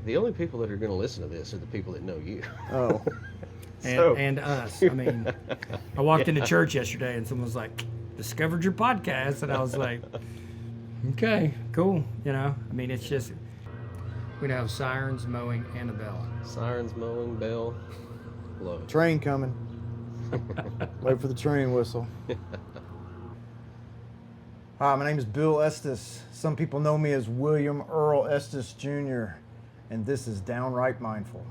The only people that are going to listen to this are the people that know you. Oh. And us. I mean, I walked into church yesterday and someone was like, discovered your podcast. And I was like, okay, cool. You know, I mean, it's just, we have sirens, mowing, and a bell. Sirens, mowing, bell. Love it. Train coming. Wait for the train whistle. Hi, my name is Bill Estes. Some people know me as William Earl Estes Jr., and this is Downright Mindful.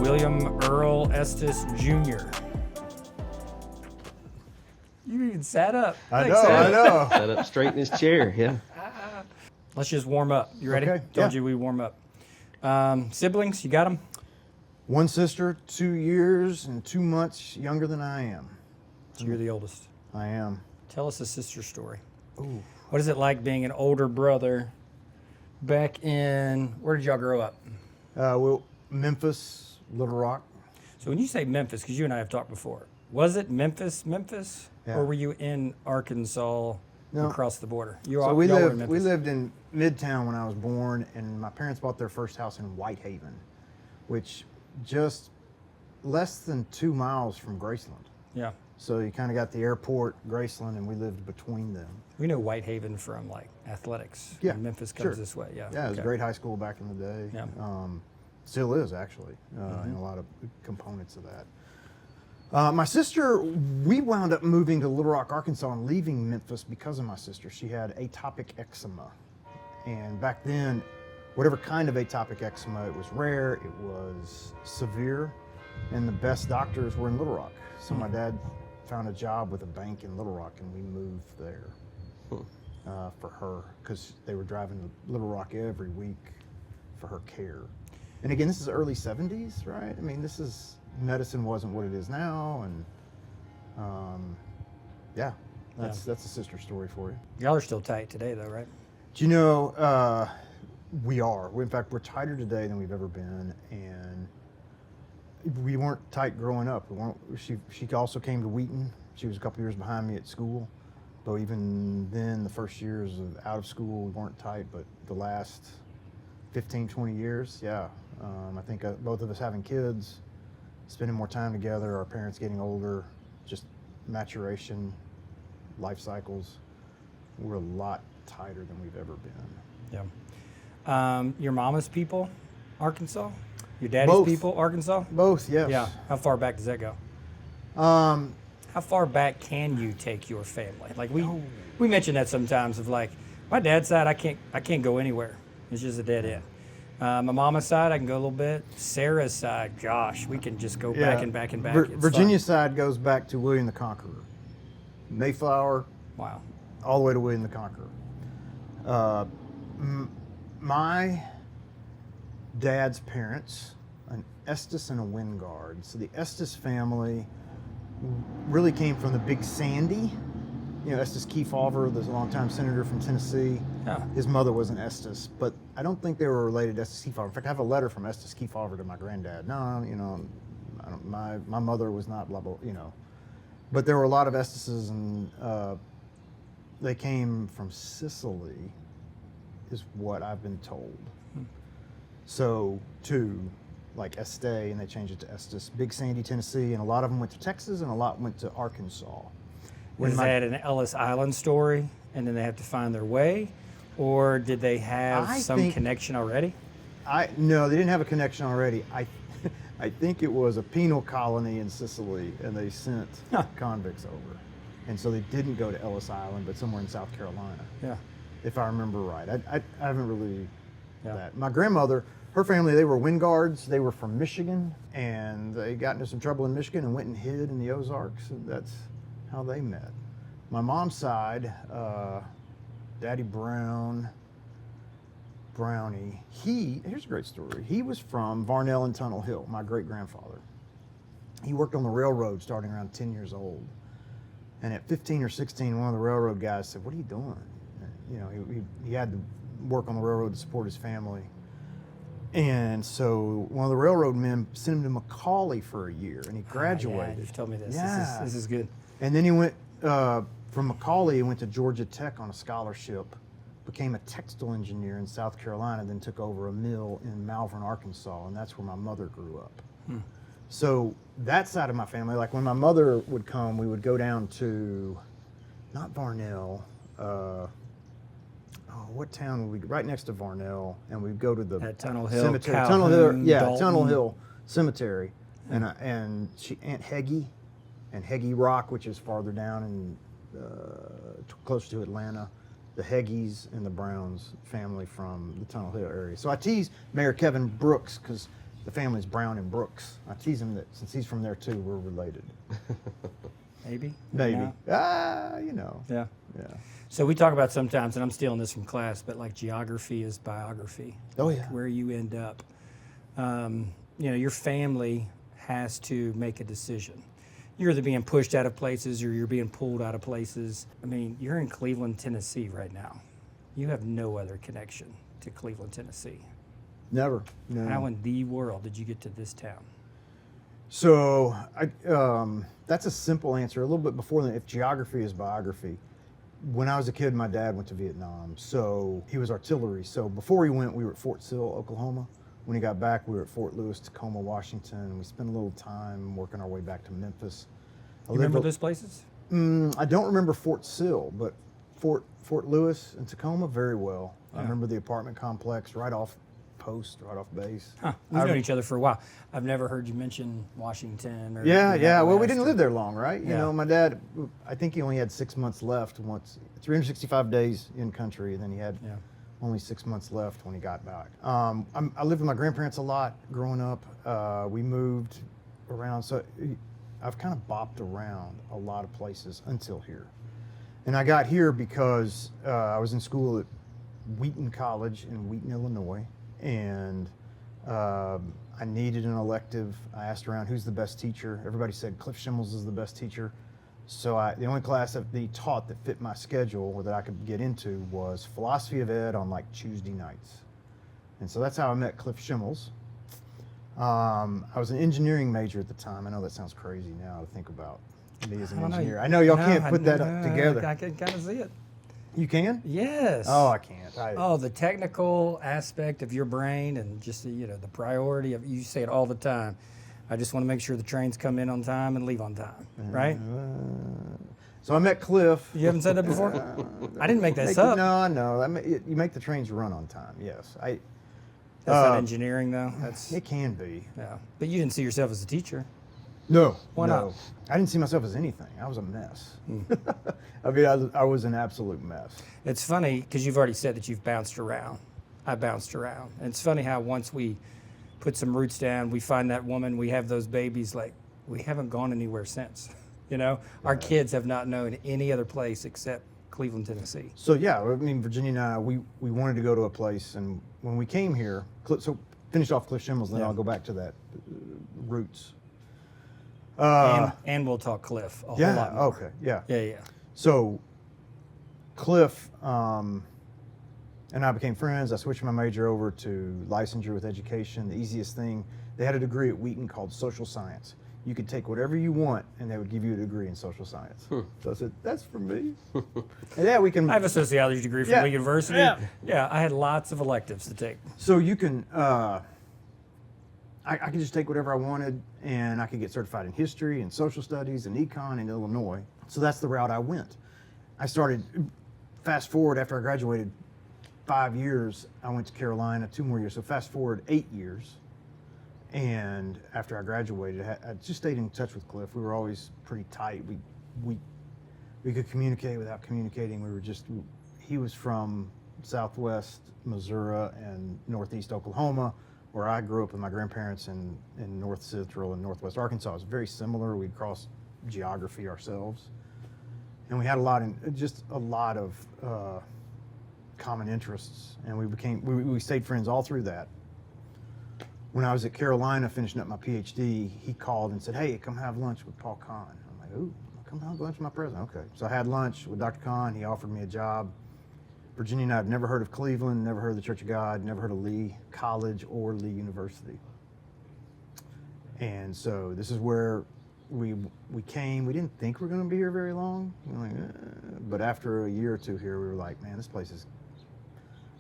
William Earl Estes Jr. You even sat up. I Thanks, know. Ed. Sat up straight in his chair, yeah. Let's just warm up. You ready? Okay, Told yeah. you we warm up. Siblings, you got them? One sister, 2 years and 2 months younger than I am. So you're the oldest. I am. Tell us a sister story. Ooh. What is it like being an older brother back in, where did y'all grow up? Well, Memphis, Little Rock. So when you say Memphis, because you and I have talked before, was it Memphis? Yeah. Or were you in Arkansas across the border? So we y'all were in lived Memphis. in Midtown when I was born, and my parents bought their first house in Whitehaven, which just less than 2 miles from Graceland. Yeah. So you kind of got the airport, Graceland, and we lived between them. We know Whitehaven from like athletics. Yeah, And Memphis comes sure. this way. Yeah. Yeah, it was a Okay. great high school back in the day. Yeah. Still is, actually, in a lot of components of that. My sister, we wound up moving to Little Rock, Arkansas, and leaving Memphis because of my sister. She had atopic eczema. And back then, whatever kind of atopic eczema, it was rare, it was severe, and the best doctors were in Little Rock. So my dad found a job with a bank in Little Rock, and we moved there for her, because they were driving to Little Rock every week for her care. And again, this is early 70s, right? I mean, medicine wasn't what it is now, and that's a sister story for you. Y'all are still tight today, though, right? Do you know, we are. In fact, we're tighter today than we've ever been, and we weren't tight growing up. She also came to Wheaton. She was a couple years behind me at school, but even then, the first years of out of school, we weren't tight, but the last 15, 20 years, yeah. I think both of us having kids, spending more time together, our parents getting older, just maturation, life cycles, we're a lot tighter than we've ever been. Yeah. Your mama's people, Arkansas? Your daddy's Both. people, Arkansas? Both, yes. Yeah. How far back does that go? How far back can you take your family? Like we mention that sometimes of like, my dad's side, I can't go anywhere. It's just a dead end. My mama's side, I can go a little bit. Sarah's side, gosh, we can just go back and back and back. It's Virginia's fun. side goes back to William the Conqueror. Mayflower, Wow. all the way to William the Conqueror. My dad's parents, an Estes and a Wingard. So the Estes family really came from the Big Sandy. You know, Estes Kefauver, the longtime senator from Tennessee. Yeah. His mother was an Estes, but I don't think they were related to Estes Kefauver. In fact, I have a letter from Estes Kefauver to my granddad. No, you know, my mother was not blah, blah, you know. But there were a lot of Esteses, and they came from Sicily, is what I've been told. So, too, like Este, and they changed it to Estes. Big Sandy, Tennessee, and a lot of them went to Texas, and a lot went to Arkansas. Is that an Ellis Island story, and then they have to find their way? Or did they have some connection already? No, they didn't have a connection already. I think it was a penal colony in Sicily, and they sent convicts over. And so they didn't go to Ellis Island, but somewhere in South Carolina. Yeah. If I remember right. I haven't really Yeah. that. My grandmother, her family, they were Wingards. They were from Michigan, and they got into some trouble in Michigan and went and hid in the Ozarks, and that's how they met. My mom's side, Daddy Brownie, here's a great story. He was from Varnell and Tunnel Hill, my great-grandfather. He worked on the railroad starting around 10 years old. And at 15 or 16, one of the railroad guys said, "What are you doing?" You know, he had to work on the railroad to support his family. And so one of the railroad men sent him to Macaulay for a year, and he graduated. Yeah, you've told me this. Yeah. This is good. And then he went from Macaulay, he went to Georgia Tech on a scholarship, became a textile engineer in South Carolina, then took over a mill in Malvern, Arkansas, and that's where my mother grew up. So that side of my family, like when my mother would come, we would go down to, not Varnell, what town would we, right next to Varnell, and we'd go to the At Tunnel Hill, cemetery. Calhoun, Tunnel Hill, yeah, Dalton. Tunnel Hill Cemetery. And Aunt Heggie, and Heggie Rock, which is farther down and close to Atlanta. The Heggies and the Browns family from the Tunnel Hill area. So I tease Mayor Kevin Brooks because the family's Brown and Brooks. I tease him that since he's from there too, we're related. Maybe. Maybe. No? You know. Yeah. Yeah. So we talk about sometimes, and I'm stealing this from class, but like geography is biography. Oh, yeah. Where you end up. You know, your family has to make a decision. You're either being pushed out of places or you're being pulled out of places. I mean, you're in Cleveland, Tennessee right now. You have no other connection to Cleveland, Tennessee. Never. No. How in the world did you get to this town? So that's a simple answer. A little bit before that, if geography is biography, when I was a kid, my dad went to Vietnam. So he was artillery. So before he went, we were at Fort Sill, Oklahoma. When he got back, we were at Fort Lewis, Tacoma, Washington. We spent a little time working our way back to Memphis. You remember those places? I don't remember Fort Sill, but Fort Lewis and Tacoma very well. Yeah. I remember the apartment complex right off post, right off base. Huh. We've known each other for a while. I've never heard you mention Washington. Or Yeah. Well, we West didn't or- live there long, right? You Yeah. know, my dad, I think he only had 6 months left. 365 days in country, and then he had Yeah. only 6 months left when he got back. I lived with my grandparents a lot growing up. We moved around, so I've kind of bopped around a lot of places until here. And I got here because I was in school at Wheaton College in Wheaton, Illinois, and I needed an elective. I asked around who's the best teacher. Everybody said Cliff Schimmels is the best teacher. So the only class that they taught that fit my schedule or that I could get into was philosophy of ed on like Tuesday nights. And so that's how I met Cliff Schimmels. I was an engineering major at the time. I know that sounds crazy now to think about me as an engineer. I know y'all can't put that up together. I can kind of see it. You can? Yes. Oh, I can't. The technical aspect of your brain and just the priority of, you say it all the time. I just want to make sure the trains come in on time and leave on time, right? So I met Cliff. You haven't said that before? I didn't make this up. No, I know. You make the trains run on time, yes. That's not engineering, though. It can be. Yeah. But you didn't see yourself as a teacher. No. Why not? I didn't see myself as anything. I was a mess. I mean, I was an absolute mess. It's funny because you've already said that you've bounced around. I bounced around. And it's funny how once we put some roots down, we find that woman, we have those babies, like we haven't gone anywhere since. Our kids have not known any other place except Cleveland, Tennessee. So yeah, I mean, Virginia and I, we wanted to go to a place, and when we came here, so finish off Cliff Schimmels, then I'll go back to that roots. And we'll talk Cliff a whole lot more. Okay, yeah. Yeah. So Cliff and I became friends. I switched my major over to licensure with education. The easiest thing, they had a degree at Wheaton called social science. You could take whatever you want, and they would give you a degree in social science. So I said, that's for me. And yeah, we can. I have a sociology degree from Lee University. Yeah, I had lots of electives to take. So you can, I could just take whatever I wanted, and I could get certified in history and social studies and econ in Illinois. So that's the route I went. I started, fast forward after I graduated 5 years, I went to Carolina 2 more years. So fast forward 8 years. And after I graduated, I just stayed in touch with Cliff. We were always pretty tight. We could communicate without communicating. He was from Southwest Missouri and Northeast Oklahoma, where I grew up with my grandparents in North Central and Northwest Arkansas. It was very similar. We'd cross geography ourselves. And we had a lot of common interests, and we stayed friends all through that. When I was at Carolina finishing up my PhD, he called and said, "Hey, come have lunch with Paul Kahn." I'm like, "Ooh, come have lunch with my president. Okay. So I had lunch with Dr. Kahn. He offered me a job. Virginia and I had never heard of Cleveland, never heard of the Church of God, never heard of Lee College or Lee University. And so this is where we came. We didn't think we were going to be here very long. We were like, but after a year or two here, we were like, man, this place has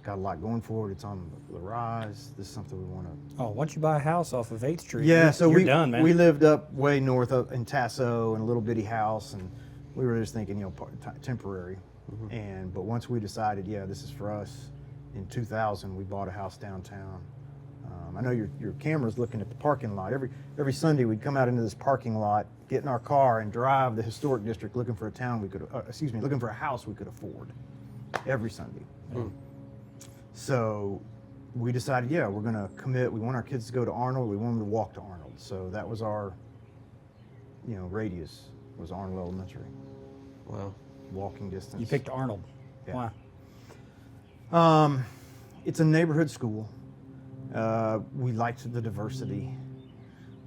got a lot going for it. It's on the rise. This is something we want to. Oh, once you buy a house off of 8th Street, you're done, man. We lived up way north up in Tasso in a little bitty house, and we were just thinking, temporary. Mm-hmm. But once we decided, this is for us, in 2000, we bought a house downtown. I know your camera's looking at the parking lot. Every Sunday we'd come out into this parking lot, get in our car, and drive the historic district looking for looking for a house we could afford. Every Sunday. Mm. So we decided, we're going to commit. We want our kids to go to Arnold. We want them to walk to Arnold. So that was our, radius was Arnold Elementary. Wow. Walking distance. You picked Arnold. Yeah. Why? It's a neighborhood school. We liked the diversity.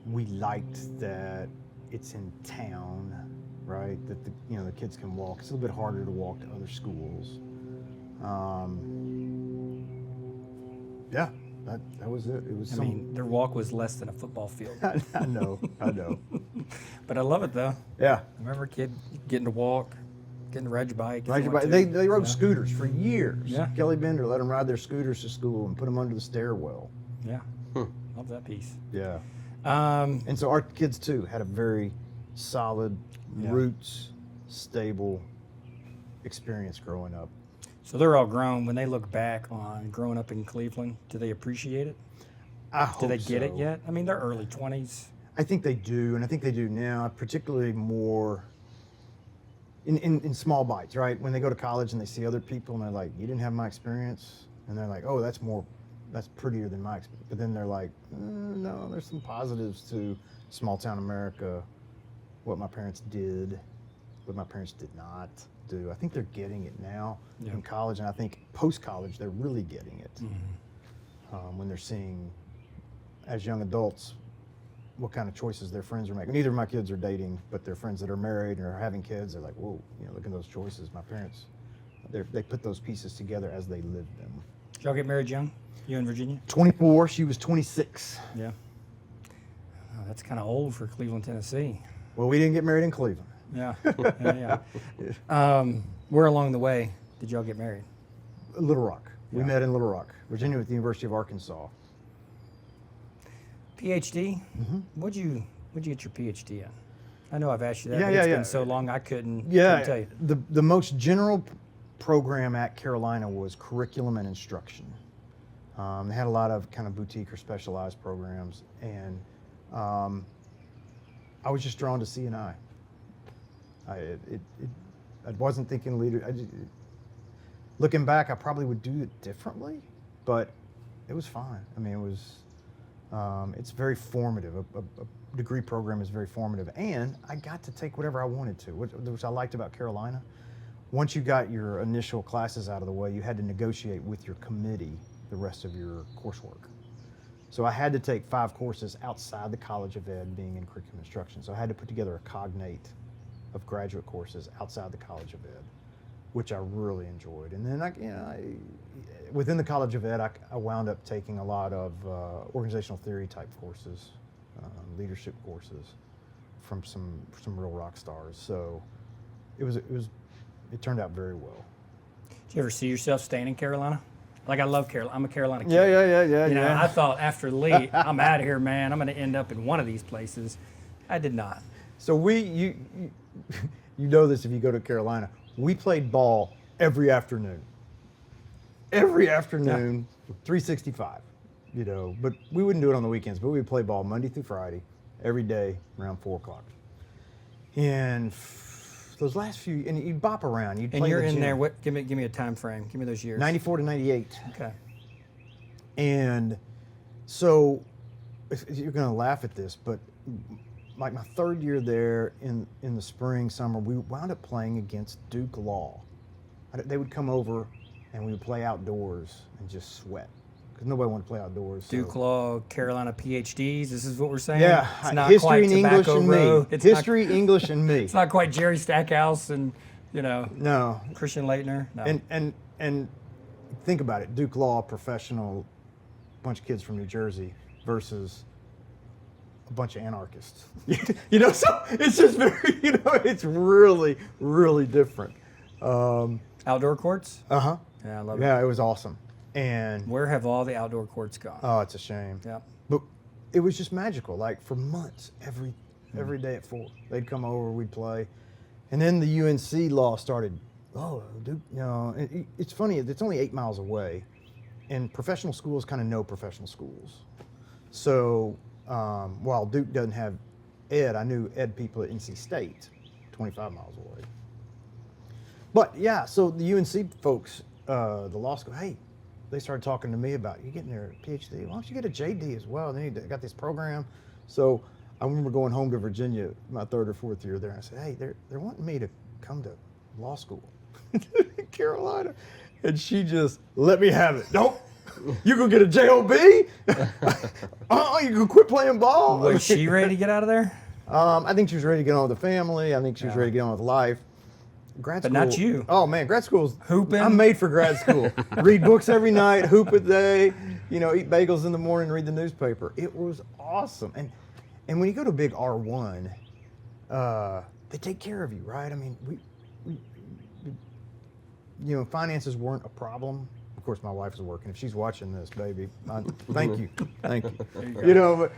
We liked that it's in town, right? That the kids can walk. It's a little bit harder to walk to other schools. That was it. It was. Their walk was less than a football field. I know. But I love it though. Yeah. I remember a kid getting to walk, getting to ride your bike. They rode scooters for years. Yeah. Kelly Bender let them ride their scooters to school and put them under the stairwell. Yeah. Love that piece. Yeah. And so our kids too had a very solid roots, stable experience growing up. So they're all grown. When they look back on growing up in Cleveland, do they appreciate it? I hope do they get so. it yet? They're early 20s. I think they do, and I think they do now, particularly more in small bites, right? When they go to college and they see other people and they're like, you didn't have my experience. And they're like, oh, that's prettier than my experience. But then they're like, no, there's some positives to small town America, what my parents did, what my parents did not do. I think they're getting it now in college, and I think post-college they're really getting it. Mm-hmm. When they're seeing, as young adults, what kind of choices their friends are making. Neither of my kids are dating, but their friends that are married or are having kids, they're like, whoa, look at those choices. My parents, they put those pieces together as they lived them. Did y'all get married young? You in Virginia? 24, she was 26. Yeah. Oh, that's kind of old for Cleveland, Tennessee. Well, we didn't get married in Cleveland. Yeah. Where along the way did y'all get married? Little Rock. We met in Little Rock, Virginia, at the University of Arkansas. PhD? Mm-hmm. What'd you get your PhD in? I know I've asked you that, but it's been so long I couldn't tell you. The most general program at Carolina was curriculum and instruction. They had a lot of kind of boutique or specialized programs, and I was just drawn to C&I. I wasn't thinking leader. Looking back, I probably would do it differently, but it was fine. It was. It's very formative. A degree program is very formative, and I got to take whatever I wanted to, which I liked about Carolina. Once you got your initial classes out of the way, you had to negotiate with your committee the rest of your coursework. So I had to take 5 courses outside the College of Ed, being in curriculum instruction. So I had to put together a cognate of graduate courses outside the College of Ed, which I really enjoyed. And then within the College of Ed, I wound up taking a lot of organizational theory type courses, leadership courses from some real rock stars. So it turned out very well. Did you ever see yourself staying in Carolina? Like, I love Carolina. I'm a Carolina kid. Yeah. I thought after Lee, I'm out of here, man. I'm going to end up in one of these places. I did not. So you know this if you go to Carolina. We played ball every afternoon. Every afternoon, 365, But we wouldn't do it on the weekends, but we would play ball Monday through Friday, every day around 4 o'clock. And those last few, and you'd bop around. You'd play and you're the in gym. there. What? Give me a time frame. Give me those years. 94 to 98. Okay. And so, you're going to laugh at this, but like my 3rd year there in the spring, summer, we wound up playing against Duke Law. They would come over and we would play outdoors and just sweat. because nobody wanted to play outdoors. So. Duke Law, Carolina PhDs. This is what we're saying. Yeah, it's not history quite and English Tobacco and Row. me. It's History, not, English, and me. it's not quite Jerry Stackhouse and No. Christian Leitner. No. And think about it. Duke Law, professional, bunch of kids from New Jersey versus a bunch of anarchists. So it's just very, it's really, really different. Outdoor courts. Uh-huh. Yeah, I love it. Yeah, it was awesome. And Where have all the outdoor courts gone? oh, it's a shame. Yeah. But it was just magical. Like for months, every day at 4, they'd come over, we'd play. And then the UNC law started, Duke, it's funny, it's only 8 miles away. And professional schools kind of know professional schools. So while Duke doesn't have ed, I knew ed people at NC State, 25 miles away. But yeah, so the UNC folks, the law school, hey, they started talking to me about, you getting your PhD, why don't you get a JD as well? Then you got this program. So I remember going home to Virginia my 3rd or 4th year there, and I said, hey, they're wanting me to come to law school in Carolina. And she just let me have it. Nope. You gonna get a JOB? You gonna quit playing ball? Was she ready to get out of there? I think she was ready to get on with the family. I think she was ready to get on with life. Grad But school. not you. Oh man, grad school's Hooping. I'm made for grad school. Read books every night, hoop a day, eat bagels in the morning, read the newspaper. It was awesome. And when you go to a big R1, they take care of you, right? I mean, we finances weren't a problem. Of course, my wife is working. If she's watching this, baby, thank you, thank you. But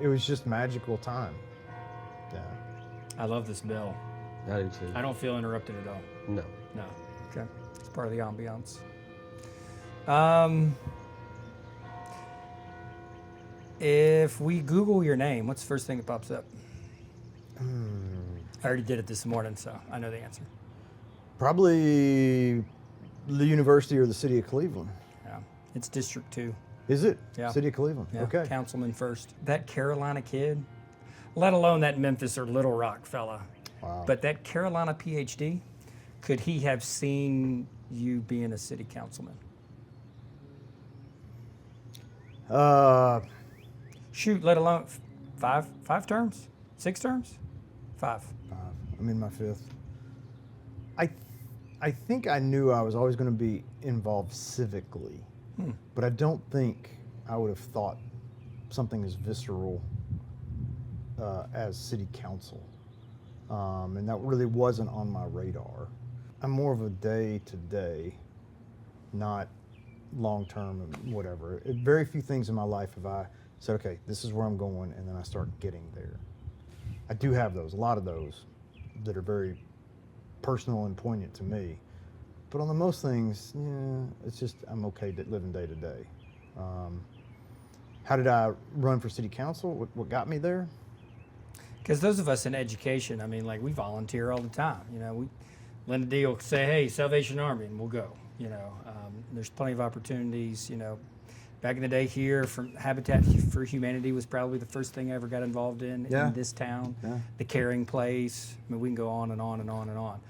it was just magical time. Yeah. I love this bell. I do too. I don't feel interrupted at all. No. No. Okay. It's part of the ambiance. If we Google your name, what's the first thing that pops up? I already did it this morning, so I know the answer. Probably the university or the city of Cleveland. Yeah. It's District 2. Is it? Yeah. City of Cleveland. Yeah. Okay. Councilman first. That Carolina kid, let alone that Memphis or Little Rock fella. Wow. But that Carolina PhD, could he have seen you being a city councilman? Shoot, let alone five terms? 6 terms? 5. I'm in my 5th. I think I knew I was always going to be involved civically, but I don't think I would have thought something as visceral as city council. And that really wasn't on my radar. I'm more of a day-to-day, not long-term and whatever. Very few things in my life have I said, okay, this is where I'm going, and then I start getting there. I do have those, a lot of those that are very personal and poignant to me. But on the most things, it's just I'm okay living day to day. How did I run for city council? What got me there? Because those of us in education, I mean, like we volunteer all the time. We Linda D will say, "Hey, Salvation Army," and we'll go. There's plenty of opportunities. Back in the day here, from Habitat for Humanity was probably the first thing I ever got involved in this town. Yeah. The Caring Place. I mean, we can go on and on and on and on.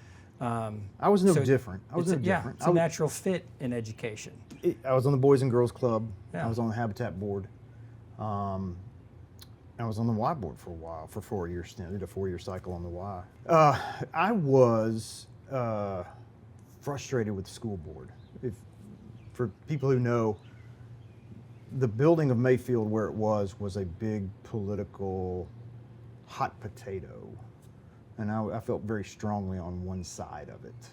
I was no different. Yeah, it's a natural fit in education. I was on the Boys and Girls Club. Yeah. I was on the Habitat board. I was on the Y board for a while, for 4 years. I did a 4-year cycle on the Y. I was frustrated with the school board. For people who know, the building of Mayfield where it was a big political hot potato. And I felt very strongly on one side of it.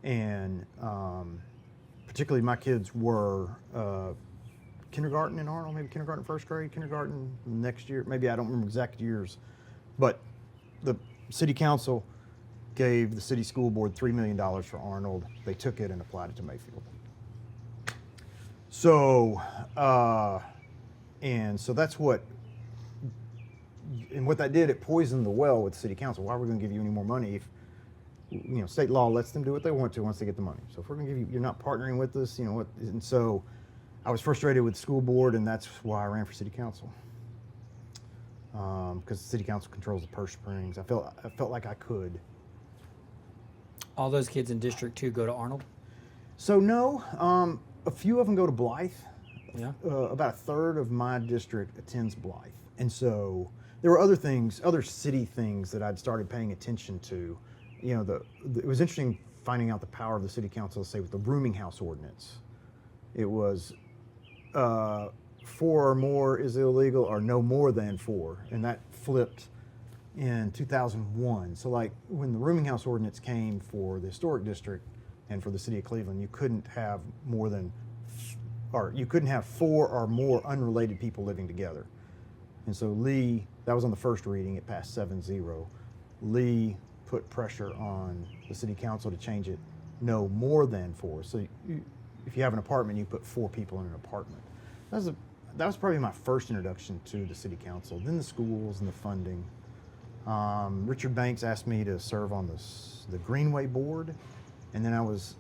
And particularly my kids were kindergarten in Arnold, maybe kindergarten first grade, kindergarten next year, maybe I don't remember exact years. But the city council gave the city school board $3 million for Arnold. They took it and applied it to Mayfield. So, so that's what, and what that did, it poisoned the well with the city council. Why are we going to give you any more money if, state law lets them do what they want to once they get the money. So if we're going to give you, you're not partnering with us, what, and so I was frustrated with the school board, and that's why I ran for city council. Because the city council controls the purse strings. I felt like I could. All those kids in District 2 go to Arnold? So no, a few of them go to Blythe. Yeah. About a third of my district attends Blythe. And so there were other things, other city things that I'd started paying attention to. You know, it was interesting finding out the power of the city council, say, with the rooming house ordinance. It was 4 or more is illegal, or no more than 4. And that flipped in 2001. So like when the rooming house ordinance came for the historic district and for the city of Cleveland, you couldn't have more than, or you couldn't have 4 or more unrelated people living together. And so Lee, that was on the first reading, it passed 7-0. Lee put pressure on the city council to change it no more than 4. So if you have an apartment, you put 4 people in an apartment. That was probably my first introduction to the city council. Then the schools and the funding. Richard Banks asked me to serve on the Greenway board, and then I was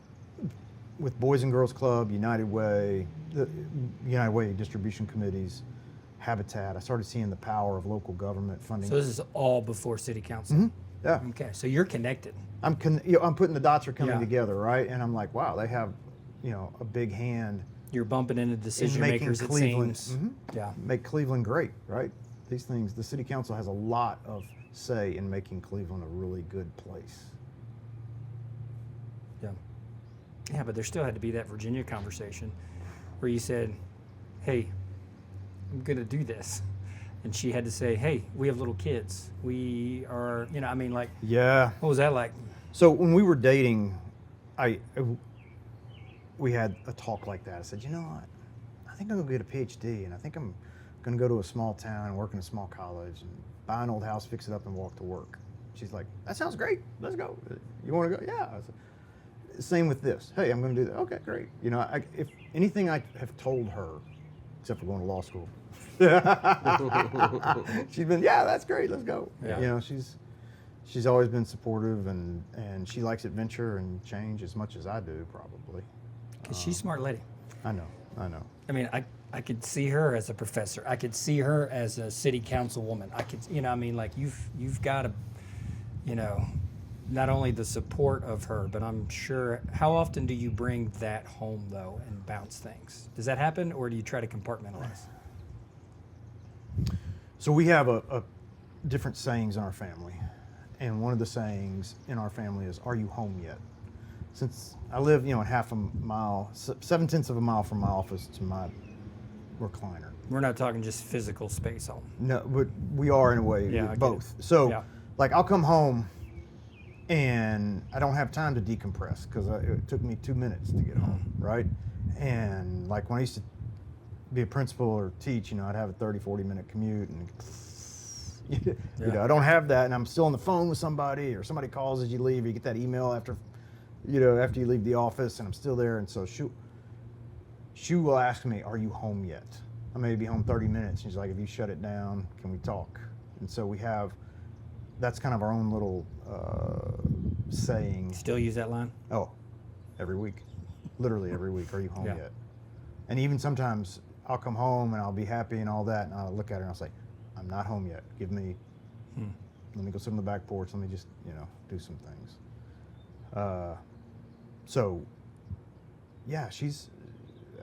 with Boys and Girls Club, United Way, the United Way distribution committees, Habitat. I started seeing the power of local government funding. So this is all before city council. Mm-hmm. Yeah. Okay, so you're connected. I'm putting the dots are coming Yeah. together, right? And I'm like, wow, they have, a big hand. You're bumping into decision making makers, it Cleveland, seems. Yeah. Make Cleveland great, right? These things, the city council has a lot of say in making Cleveland a really good place. Yeah. Yeah, but there still had to be that Virginia conversation where you said, hey, I'm going to do this. And she had to say, hey, we have little kids. We are, Yeah. what was that like? So when we were dating, we had a talk like that. I said, you know what? I think I'm going to get a PhD, and I think I'm going to go to a small town and work in a small college and buy an old house, fix it up, and walk to work. She's like, that sounds great. Let's go. You want to go? Yeah. I said, same with this. Hey, I'm going to do that. Okay, great. If anything I have told her, except for going to law school, she's been, yeah, that's great. Let's go. Yeah. She's always been supportive, and she likes adventure and change as much as I do, probably. Because she's a smart lady. I know. I mean, I could see her as a professor. I could see her as a city councilwoman. I could, you've got to, not only the support of her, but I'm sure, how often do you bring that home, though, and bounce things? Does that happen, or do you try to compartmentalize? So we have a different sayings in our family. And one of the sayings in our family is, are you home yet? Since I live, half a mile, 7/10 of a mile from my office to my recliner. We're not talking just physical space home. No, but we are in a way, Yeah, I get both. it. So, Yeah. I'll come home and I don't have time to decompress because it took me 2 minutes to get home, right? And when I used to be a principal or teach, I'd have a 30, 40-minute commute, and I don't have that, and I'm still on the phone with somebody, or somebody calls as you leave, or you get that email after you leave the office, and I'm still there. And so she will ask me, are you home yet? I may be home 30 minutes. She's like, if you shut it down, can we talk? And so that's kind of our own little saying. Still use that line? Oh, every week. Literally every week. Are you home Yeah. yet? And even sometimes I'll come home and I'll be happy and all that, and I'll look at her and I'll say, I'm not home yet. Let me go sit on the back porch. Let me just, do some things. So, yeah,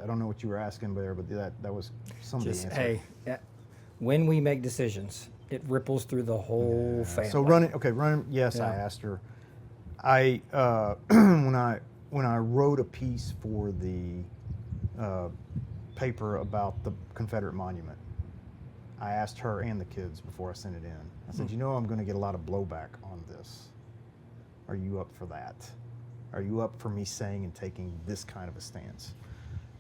I don't know what you were asking there, but that was some of the Just, answer. hey, when we make decisions, it ripples through the whole family. So running, yes, Yeah. I asked her. When I wrote a piece for the paper about the Confederate monument, I asked her and the kids before I sent it in. I said, I'm going to get a lot of blowback on this. Are you up for that? Are you up for me saying and taking this kind of a stance?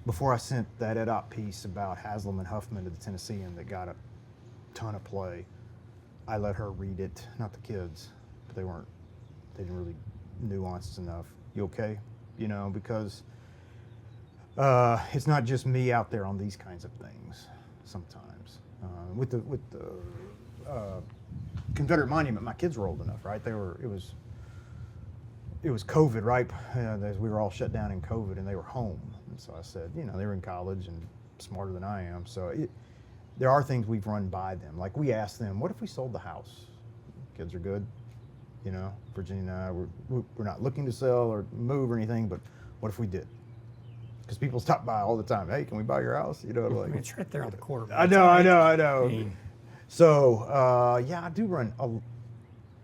Before I sent that ed-op piece about Haslam and Huffman to the Tennessean that got a ton of play, I let her read it, not the kids, but they didn't really nuance enough. You okay? Because it's not just me out there on these kinds of things sometimes. With the Confederate monument, my kids were old enough, right? It was COVID, right? We were all shut down in COVID, and they were home. And so I said, they were in college and smarter than I am. So there are things we've run by them. Like we asked them, what if we sold the house? Kids are good. Virginia and I, we're not looking to sell or move or anything, but what if we did? because people stop by all the time. Hey, can we buy your house? You know, I like mean, it's right there on the corner. I know. I mean, So yeah, I do run.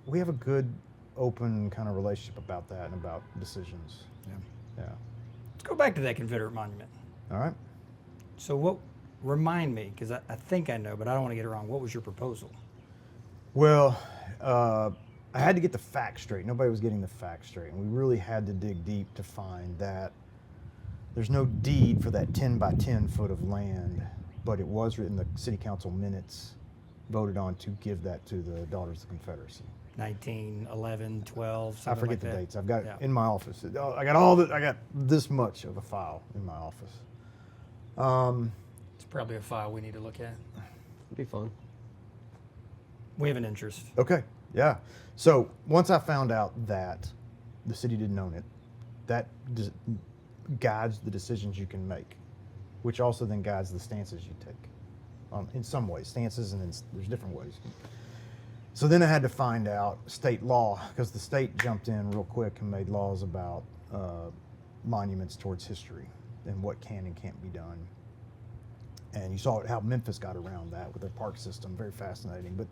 We have a good, open kind of relationship about that and about decisions. Yeah. let's go back to that Confederate monument. All right. So remind me, because I think I know, but I don't want to get it wrong. What was your proposal? Well, I had to get the facts straight. Nobody was getting the facts straight. And we really had to dig deep to find that there's no deed for that 10 by 10 foot of land, but it was written, the city council minutes voted on to give that to the Daughters of the Confederacy. 1911, 12, something I forget like the that. dates. I've got it Yeah. in my office. I got this much of a file in my office. It's probably a file we need to look at. It'd be fun. We have an interest. Okay, yeah. So once I found out that the city didn't own it, that guides the decisions you can make, which also then guides the stances you take. In some ways, stances, and then there's different ways. So then I had to find out state law, because the state jumped in real quick and made laws about monuments towards history and what can and can't be done. And you saw how Memphis got around that with their park system, very fascinating. But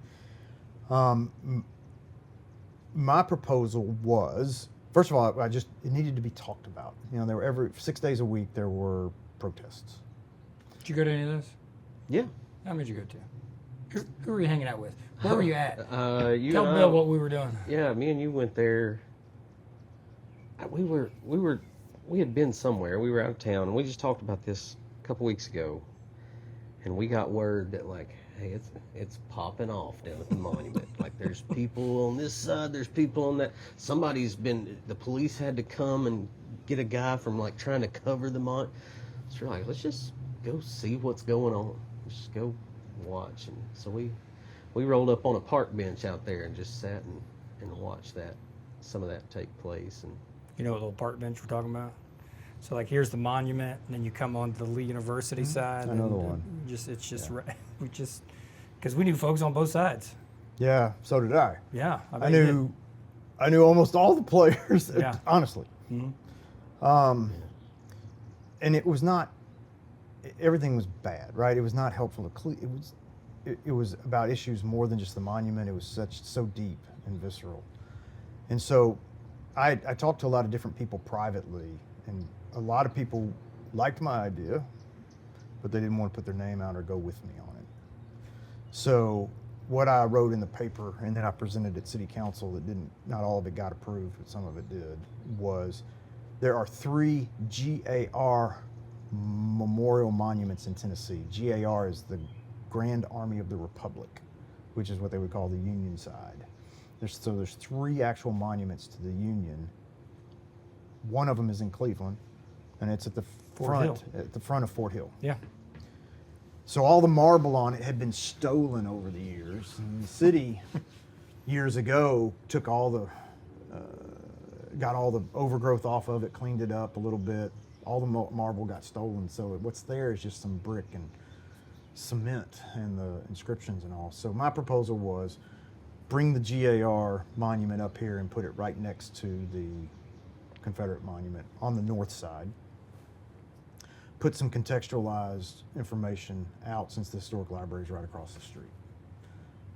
my proposal was, first of all, it needed to be talked about. You know, there were 6 days a week there were protests. Did you go to any of those? Yeah. How many did you go to? Who were you hanging out with? Where were you at? You Tell and Bill I- what we were doing. Yeah, me and you went there. We had been somewhere. We were out of town, and we just talked about this a couple weeks ago. And we got word that, like, hey, it's popping off down at the monument. Like, there's people on this side, there's people on that. The police had to come and get a guy from, like, trying to cover the monument. So we're like, let's just go see what's going on. Let's just go watch. And so we rolled up on a park bench out there and just sat and watched some of that take place. And You know what little park bench we're talking about? So like here's the monument, and then you come on to the Lee University side. Another and one. Because we knew folks on both sides. Yeah, so did I. Yeah, I knew almost all the players, Yeah. honestly. Mhm. And it was not, everything was bad, right? It was not helpful to it was about issues more than just the monument. It was so deep and visceral. And so I talked to a lot of different people privately, and a lot of people liked my idea, but they didn't want to put their name out or go with me on it. So what I wrote in the paper, and then I presented at city council not all of it got approved, but some of it did, was there are 3 GAR memorial monuments in Tennessee. GAR is the Grand Army of the Republic, which is what they would call the Union side. There's 3 actual monuments to the Union. One of them is in Cleveland, and it's at the front of Fort Hill. Yeah. So all the marble on it had been stolen over the years. And the city, years ago, took got all the overgrowth off of it, cleaned it up a little bit. All the marble got stolen. So what's there is just some brick and cement and the inscriptions and all. So my proposal was bring the GAR monument up here and put it right next to the Confederate monument on the north side. Put some contextualized information out, since the historic library is right across the street.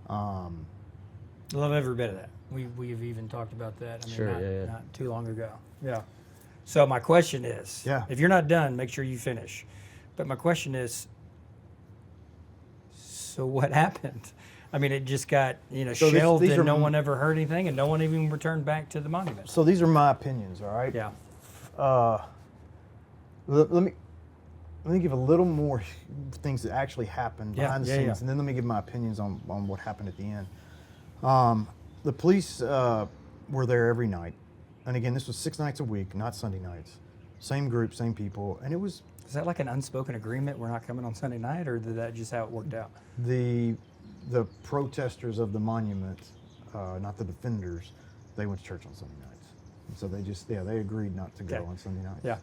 Love every bit of that. We've even talked about that. Sure, Not too long ago. Yeah. So my question is, if you're not done, make sure you finish. But my question is, so what happened? I mean, it just got shelved, and no one ever heard anything, and no one even returned back to the monument. So these are my opinions, all right? Yeah. Let me give a little more things that actually happened behind the scenes, yeah. and then let me give my opinions on what happened at the end. The police were there every night, and again, this was 6 nights a week, not Sunday nights. Same group, same people, and it was. Is that like an unspoken agreement? We're not coming on Sunday night, or did that just how it worked out? The protesters of the monument, not the defenders, they went to church on Sunday nights. And so they agreed not to go on Sunday nights. Yeah.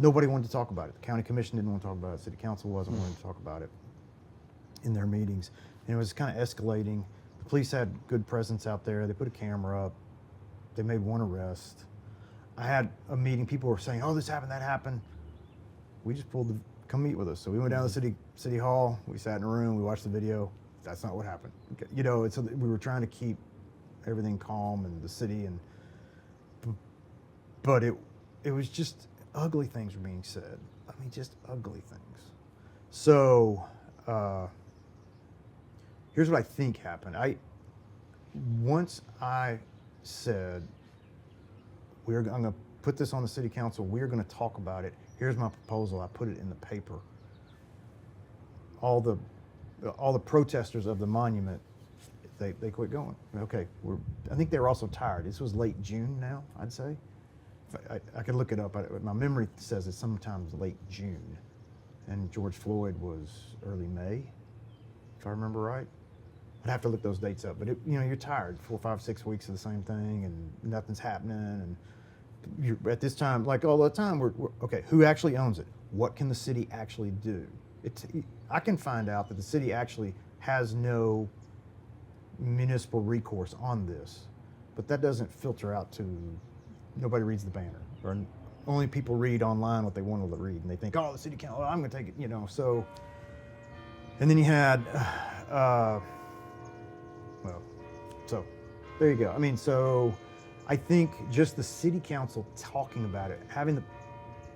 Nobody wanted to talk about it. The county commission didn't want to talk about it. City council wasn't wanting to talk about it in their meetings. And it was kind of escalating. The police had good presence out there. They put a camera up. They made one arrest. I had a meeting. People were saying, oh, this happened, that happened. we just come meet with us. So we went down to the city hall. We sat in a room. We watched the video. That's not what happened. You know, we were trying to keep everything calm in the city, but it was just ugly things were being said. I mean, just ugly things. So here's what I think happened. Once I said, I'm going to put this on the city council. We're going to talk about it. Here's my proposal. I put it in the paper. All the protesters of the monument, they quit going. Okay, I think they were also tired. This was late June now, I'd say. I could look it up. My memory says it's sometimes late June, and George Floyd was early May, if I remember right. I'd have to look those dates up, but you're tired. 4, 5, 6 weeks of the same thing, and nothing's happening. And you're, at this time, like all the time, we're okay. Who actually owns it? What can the city actually do? I can find out that the city actually has no municipal recourse on this, but that doesn't filter out to nobody reads the banner, or only people read online what they want to read, and they think, oh, the city council, I'm going to take it, So, and then you had, so there you go. I mean, so I think just the city council talking about it, having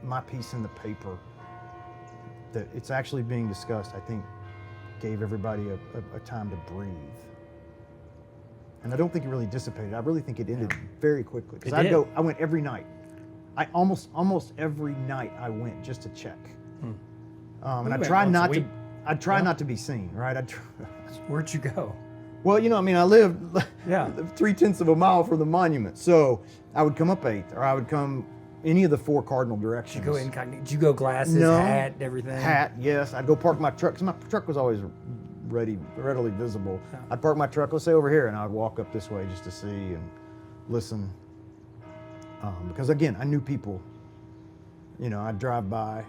my piece in the paper, that it's actually being discussed, I think gave everybody a time to breathe. And I don't think it really dissipated. I really think it ended very quickly. Because I went every night. I almost every night I went just to check. And I tried not to be seen, right? Where'd you go? Well, I lived 3/10 of a mile from the monument. So I would come up 8th, or I would come any of the 4 cardinal directions. Did you go incognito? Did you go glasses, hat, everything? Hat, yes. I'd go park my truck, because my truck was always readily visible. Yeah. I'd park my truck, let's say over here, and I'd walk up this way just to see and listen. Because again, I knew people. I'd drive by.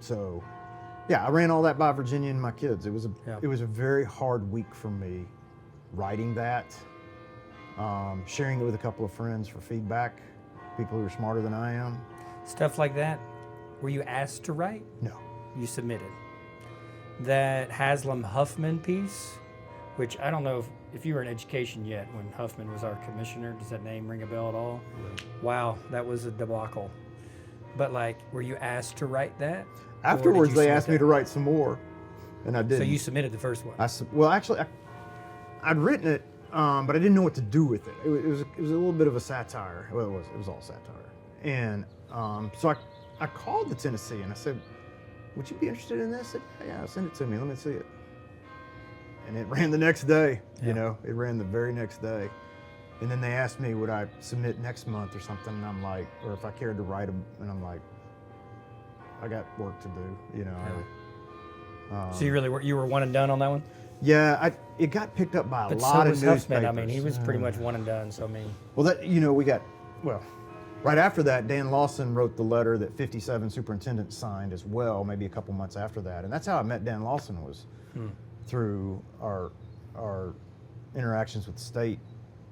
So yeah, I ran all that by Virginia and my kids. It was a very hard week for me, writing that, sharing it with a couple of friends for feedback, people who are smarter than I am. Stuff like that. Were you asked to write? No. You submitted. That Haslam Huffman piece, which I don't know if you were in education yet when Huffman was our commissioner. Does that name ring a bell at all? Right. Wow, that was a debacle. But were you asked to write that? Afterwards, they asked me to write some more, and I didn't. So you submitted the first one? Well, actually, I'd written it, but I didn't know what to do with it. It was a little bit of a satire. Well, it was all satire. And so I called the Tennessee, and I said, would you be interested in this? I said, yeah, send it to me. Let me see it. And it ran the next day. Yeah. It ran the very next day. And then they asked me, would I submit next month or something? And I'm like, or if I cared to write them. And I'm like, I got work to do, Yeah. So you were one and done on that one? Yeah, it got picked up by a lot of newspapers. Huffman. I mean, he was pretty much one and done. So I mean, well, right after that, Dan Lawson wrote the letter that 57 superintendents signed as well, maybe a couple months after that, and that's how I met Dan Lawson, was through our interactions with the state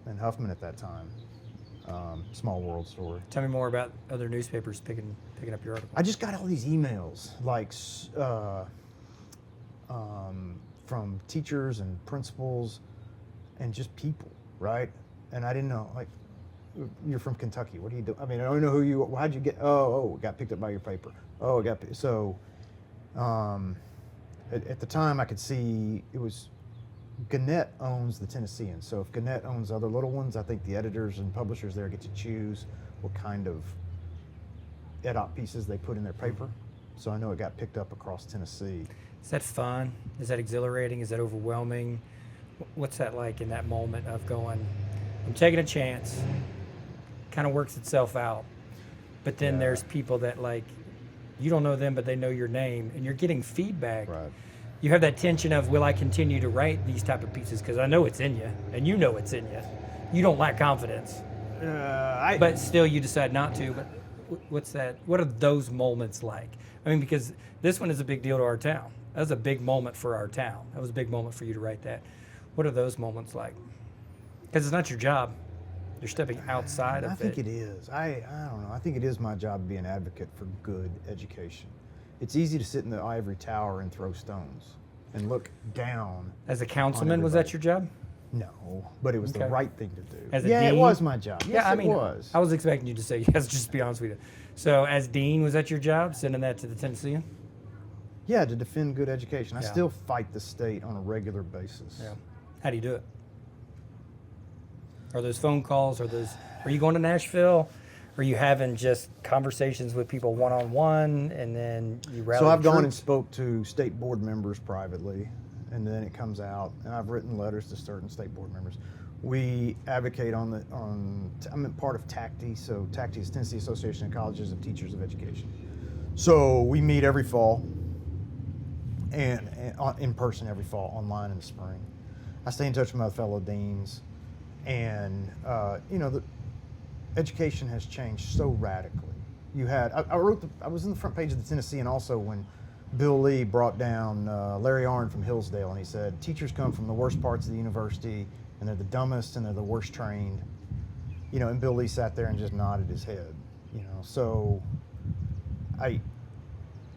and Huffman at that time. Small world story. Tell me more about other newspapers picking up your article. I just got all these emails, from teachers and principals and just people, right? And I didn't know, you're from Kentucky, what do you do? I mean, I don't know who you are. How'd you get, it got picked up by your paper. So at the time I could see it was, Gannett owns the Tennessean. So if Gannett owns other little ones, I think the editors and publishers there get to choose what kind of ed-op pieces they put in their paper. So I know it got picked up across Tennessee. Is that fun? Is that exhilarating? Is that overwhelming? What's that like in that moment of going, I'm taking a chance, kind of works itself out. But then there's people that you don't know them, but they know your name, and you're getting feedback. Right. You have that tension of, will I continue to write these type of pieces? Because I know it's in you, and you know it's in you. You don't lack confidence. But still you decide not to. But what's that? What are those moments like? I mean, because this one is a big deal to our town. That was a big moment for our town. That was a big moment for you to write that. What are those moments like? Because it's not your job. You're stepping outside of I think it. it is. I don't know. I think it is my job to be an advocate for good education. It's easy to sit in the ivory tower and throw stones and look down. As a councilman, was that your job? No, but it was the Okay. right thing to do. As a yeah, it dean? was my job. Yes, Yeah, I mean, it was. I was expecting you to say yes, just to be honest with you. So, as dean, was that your job, sending that to the Tennessean? Yeah, to defend good education. I Yeah. still fight the state on a regular basis. Yeah. How do you do it? Are those phone calls? Are you going to Nashville? Are you having just conversations with people one-on-one, and then you rally So I've the gone and troops? spoke to state board members privately, and then it comes out, and I've written letters to certain state board members. We advocate I'm part of TACTI, so TACTI is Tennessee Association of Colleges of Teachers of Education. So we meet every fall, and in person every fall, online in the spring. I stay in touch with my fellow deans, and the education has changed so radically. You had I was in the front page of the Tennessean also when Bill Lee brought down Larry Arnn from Hillsdale, and he said teachers come from the worst parts of the university, and they're the dumbest and they're the worst trained. And Bill Lee sat there and just nodded his head. So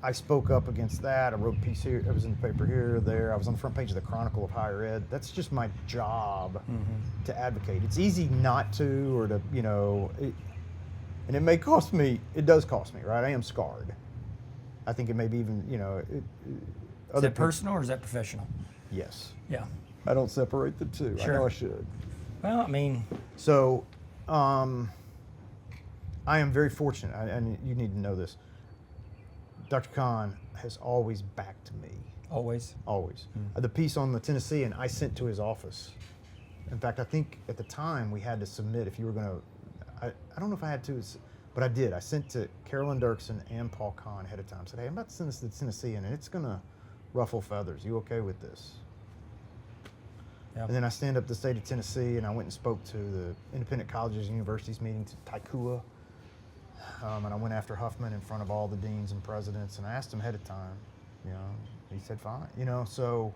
I spoke up against that. I wrote a piece here. I was in the paper here, there. I was on the front page of the Chronicle of Higher Ed. That's just my job to advocate. It's easy not to, or to, and it may cost me. It does cost me, right? I am scarred. I think it may be even, Is that personal or is that professional? Yes. Yeah. I don't separate the two. Sure. I know I should. Well, I mean, So, I am very fortunate, and you need to know this. Dr. Kahn has always backed me. always. Always. The piece on the Tennessean I sent to his office. In fact, I think at the time we had to submit if you were going to, I don't know if I had to, but I did. I sent to Carolyn Dirksen and Paul Kahn ahead of time. Said, hey, I'm about to send this to the Tennessean, and it's going to ruffle feathers. You okay with this? Yeah. And then I stand up the state of Tennessee, and I went and spoke to the Independent Colleges and Universities meeting to Taikua. And I went after Huffman in front of all the deans and presidents, and I asked him ahead of time. He said fine. So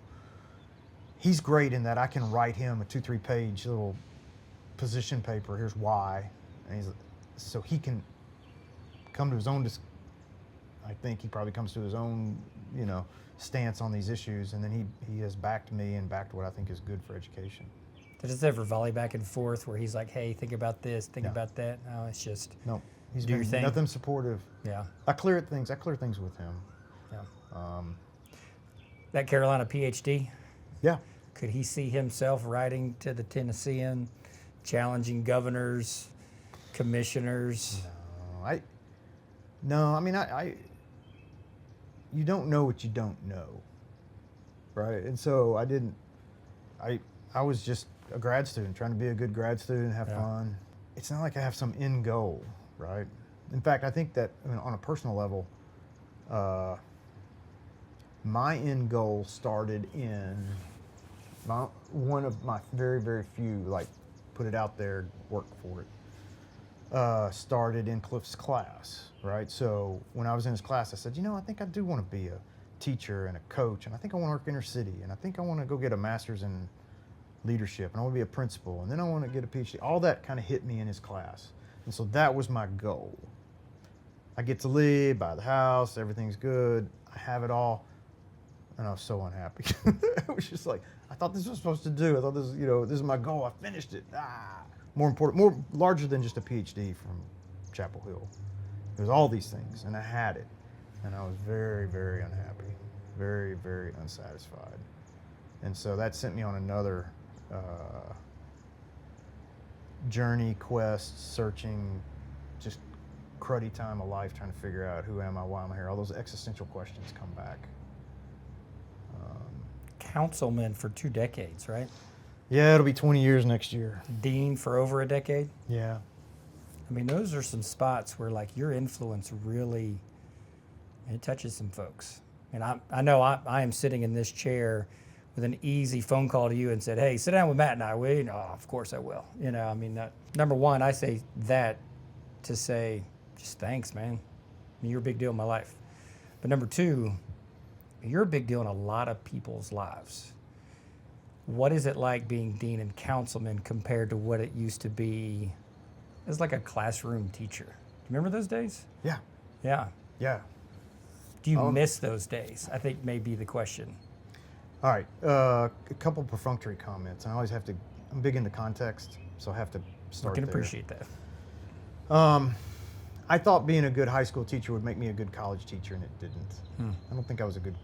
he's great in that I can write him a 2-3 page little position paper. Here's why, and so he can come to his own. I think he probably comes to his own, stance on these issues, and then he has backed me and backed what I think is good for education. Does it ever volley back and forth where he's like, hey, think about this, think No. about that? No, it's just, No, he's Do your been thing. nothing supportive. yeah. I clear things with him. Yeah. That Carolina PhD, Yeah. could he see himself writing to the Tennessean, challenging governors, commissioners? No, I mean, you don't know what you don't know, right? And so I was just a grad student, trying to be a good grad student, have Yeah. fun. It's not like I have some end goal, right? In fact, I think that on a personal level, my end goal started in one of my very, very few, put it out there, work for it. Started in Cliff's class, right? So when I was in his class, I said, I think I do want to be a teacher and a coach, and I think I want to work inner city, and I think I want to go get a master's in leadership, and I want to be a principal, and then I want to get a PhD. All that kind of hit me in his class, and so that was my goal. I get to leave, buy the house, everything's good, I have it all, and I was so unhappy. It was just like, I thought this was supposed to do. I thought this, this is my goal. I finished it. More important, more larger than just a PhD from Chapel Hill. It was all these things, and I had it, and I was very, very unhappy, very, very unsatisfied, and so that sent me on another journey, quest, searching, just cruddy time of life, trying to figure out who am I, why am I here. All those existential questions come back. Councilman for 2 decades, right? Yeah, it'll be 20 years next year. Dean for over a decade. Yeah. I mean, those are some spots where your influence really, it touches some folks. And I know I am sitting in this chair with an easy phone call to you and said, hey, sit down with Matt and I, will you? Oh, of course I will. Number one, I say that to say, just thanks, man. I mean, you're a big deal in my life. But number two, you're a big deal in a lot of people's lives. What is it like being dean and councilman compared to what it used to be as like a classroom teacher. Remember those days? Yeah, Yeah. yeah. Do you miss those days? I think may be the question. All right, a couple perfunctory comments. I always have to, I'm big into context, so I have to I start can there. appreciate that. I thought being a good high school teacher would make me a good college teacher, and it didn't. I don't think I was a good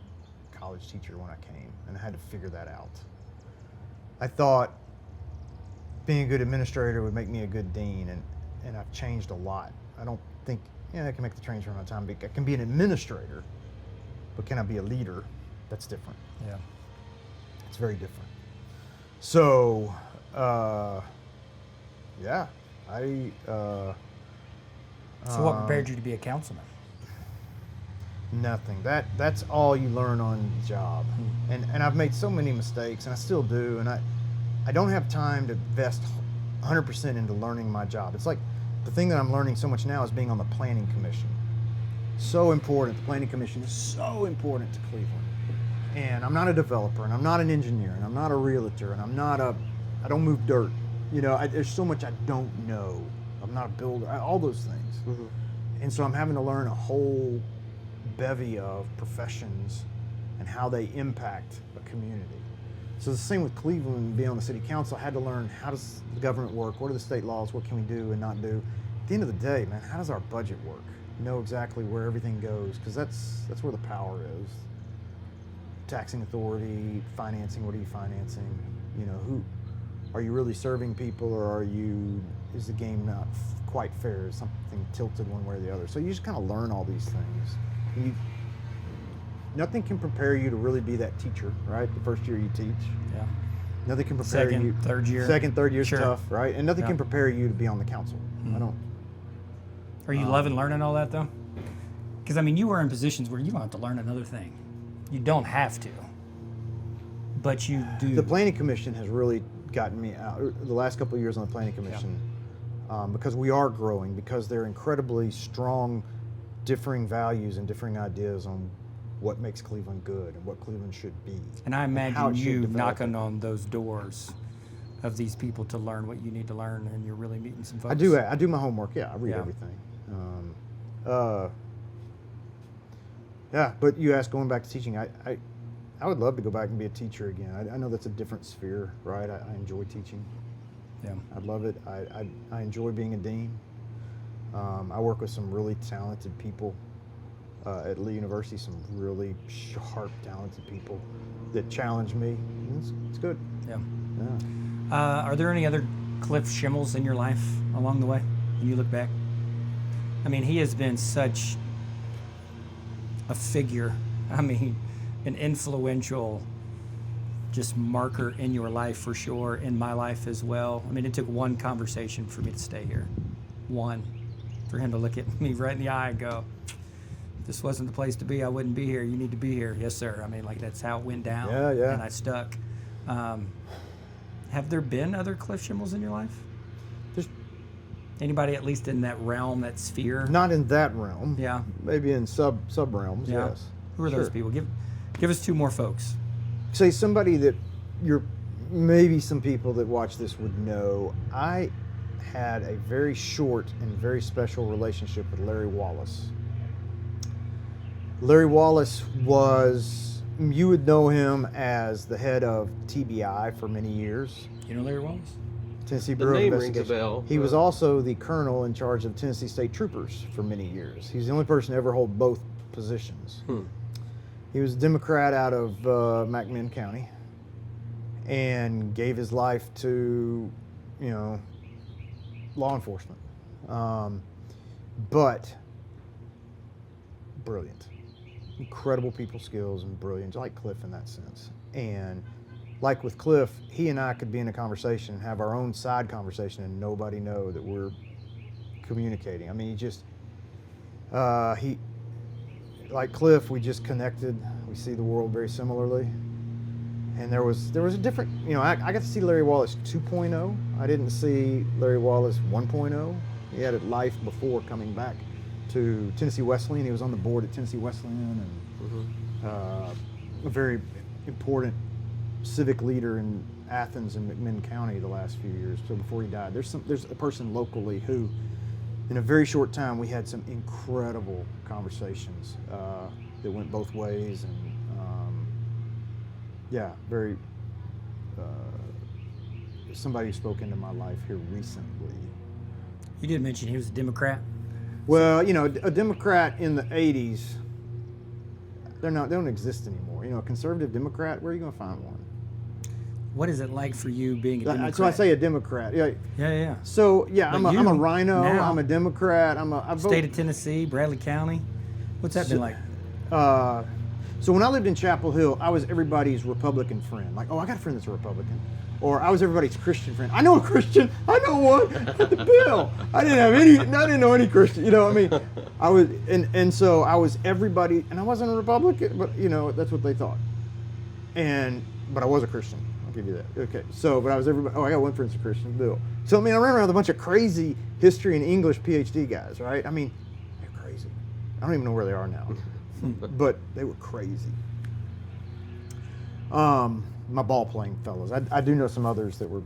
college teacher when I came, and I had to figure that out. I thought being a good administrator would make me a good dean, and I've changed a lot. I don't think, I can make the transfer in my time. I can be an administrator, but can I be a leader? That's different. Yeah. It's very different. So, yeah, So what prepared you to be a councilman? nothing. That's all you learn on the job. And I've made so many mistakes, and I still do, and I don't have time to invest 100% into learning my job. It's like the thing that I'm learning so much now is being on the planning commission. So important. The planning commission is so important to Cleveland. And I'm not a developer, and I'm not an engineer, and I'm not a realtor, and I don't move dirt. There's so much I don't know. I'm not a builder, all those things. And so I'm having to learn a whole bevy of professions and how they impact a community. So the same with Cleveland, being on the city council, I had to learn, how does the government work? What are the state laws? What can we do and not do? At the end of the day, man, how does our budget work? Know exactly where everything goes, because that's where the power is. Taxing authority, financing, what are you financing? Who are you really serving people, or is the game not quite fair? Is something tilted one way or the other? So you just kind of learn all these things. Nothing can prepare you to really be that teacher, right? The first year you teach. Yeah. Nothing can prepare you. Third year. Second, third year's Sure. tough, right? And nothing Yeah. can prepare you to be on the council. I don't. Are you loving learning all that though? Because you were in positions where you don't have to learn another thing. You don't have to, but you do. The planning commission has really gotten me out. The last couple of years on the planning commission, because we are growing, because they're incredibly strong, differing values and differing ideas on what makes Cleveland good and what Cleveland should be. And I how imagine it should you develop. knocking on those doors of these people to learn what you need to learn, and you're really meeting some folks. I do my homework. Yeah, I read Yeah. everything. Yeah, but you asked, going back to teaching, I would love to go back and be a teacher again. I know that's a different sphere, right? I enjoy teaching. Yeah. I'd love it. I enjoy being a dean. I work with some really talented people at Lee University, some really sharp, talented people that challenge me. It's good. Yeah. Yeah. Are there any other Cliff Schimmels in your life along the way when you look back? He has been such a figure. An influential just marker in your life for sure, in my life as well. It took one conversation for me to stay here. One. For him to look at me right in the eye and go, if this wasn't the place to be, I wouldn't be here. You need to be here. Yes, sir. That's how it went down. Yeah. And I stuck. Have there been other Cliff Schimmels in your life? Just Anybody at least in that realm, that sphere? not in that realm. Yeah. Maybe in sub realms. Yeah. Yes. Who are those Sure. people? Give us two more folks. Say somebody that maybe some people that watch this would know. I had a very short and very special relationship with Larry Wallace. Larry Wallace you would know him as the head of TBI for many years. You know Larry Wallace? Tennessee The Bureau of name rings a Investigation. bell. He was also the colonel in charge of Tennessee State Troopers for many years. He's the only person to ever hold both positions. He was a Democrat out of McMinn County and gave his life to, law enforcement. But brilliant. Incredible people skills and brilliant, like Cliff in that sense. And like with Cliff, he and I could be in a conversation and have our own side conversation and nobody know that we're communicating. Like Cliff, we just connected. We see the world very similarly. And there was a different, I got to see Larry Wallace 2.0. I didn't see Larry Wallace 1.0. He had a life before coming back to Tennessee Wesleyan. He was on the board at Tennessee Wesleyan and a very important civic leader in Athens and McMinn County the last few years. So before he died, there's a person locally who, in a very short time, we had some incredible conversations that went both ways, and yeah, very somebody who spoke into my life here recently. You did mention he was a Democrat. Well, you know, a Democrat in the '80s, they don't exist anymore. You know, a conservative Democrat, where are you going to find one? What is it like for you being a Democrat? So I say a Democrat. Yeah. Yeah. So yeah, I'm a rhino. Now, I'm a Democrat. I vote. State of Tennessee, Bradley County. What's that been like? So when I lived in Chapel Hill, I was everybody's Republican friend. Like, oh, I got a friend that's a Republican. Or I was everybody's Christian friend. I know a Christian. I know one at the Bill. I didn't know any Christian. You know what I mean? I was, and so I was everybody, and I wasn't a Republican, but you know, that's what they thought. But I was a Christian. I'll give you that. Okay. So, but I was everybody. Oh, I got one friend's a Christian, Bill. So I mean, I ran around with a bunch of crazy history and English PhD guys, right? I mean, they're crazy. I don't even know where they are now, but they were crazy. My ball playing fellows. I do know some others that were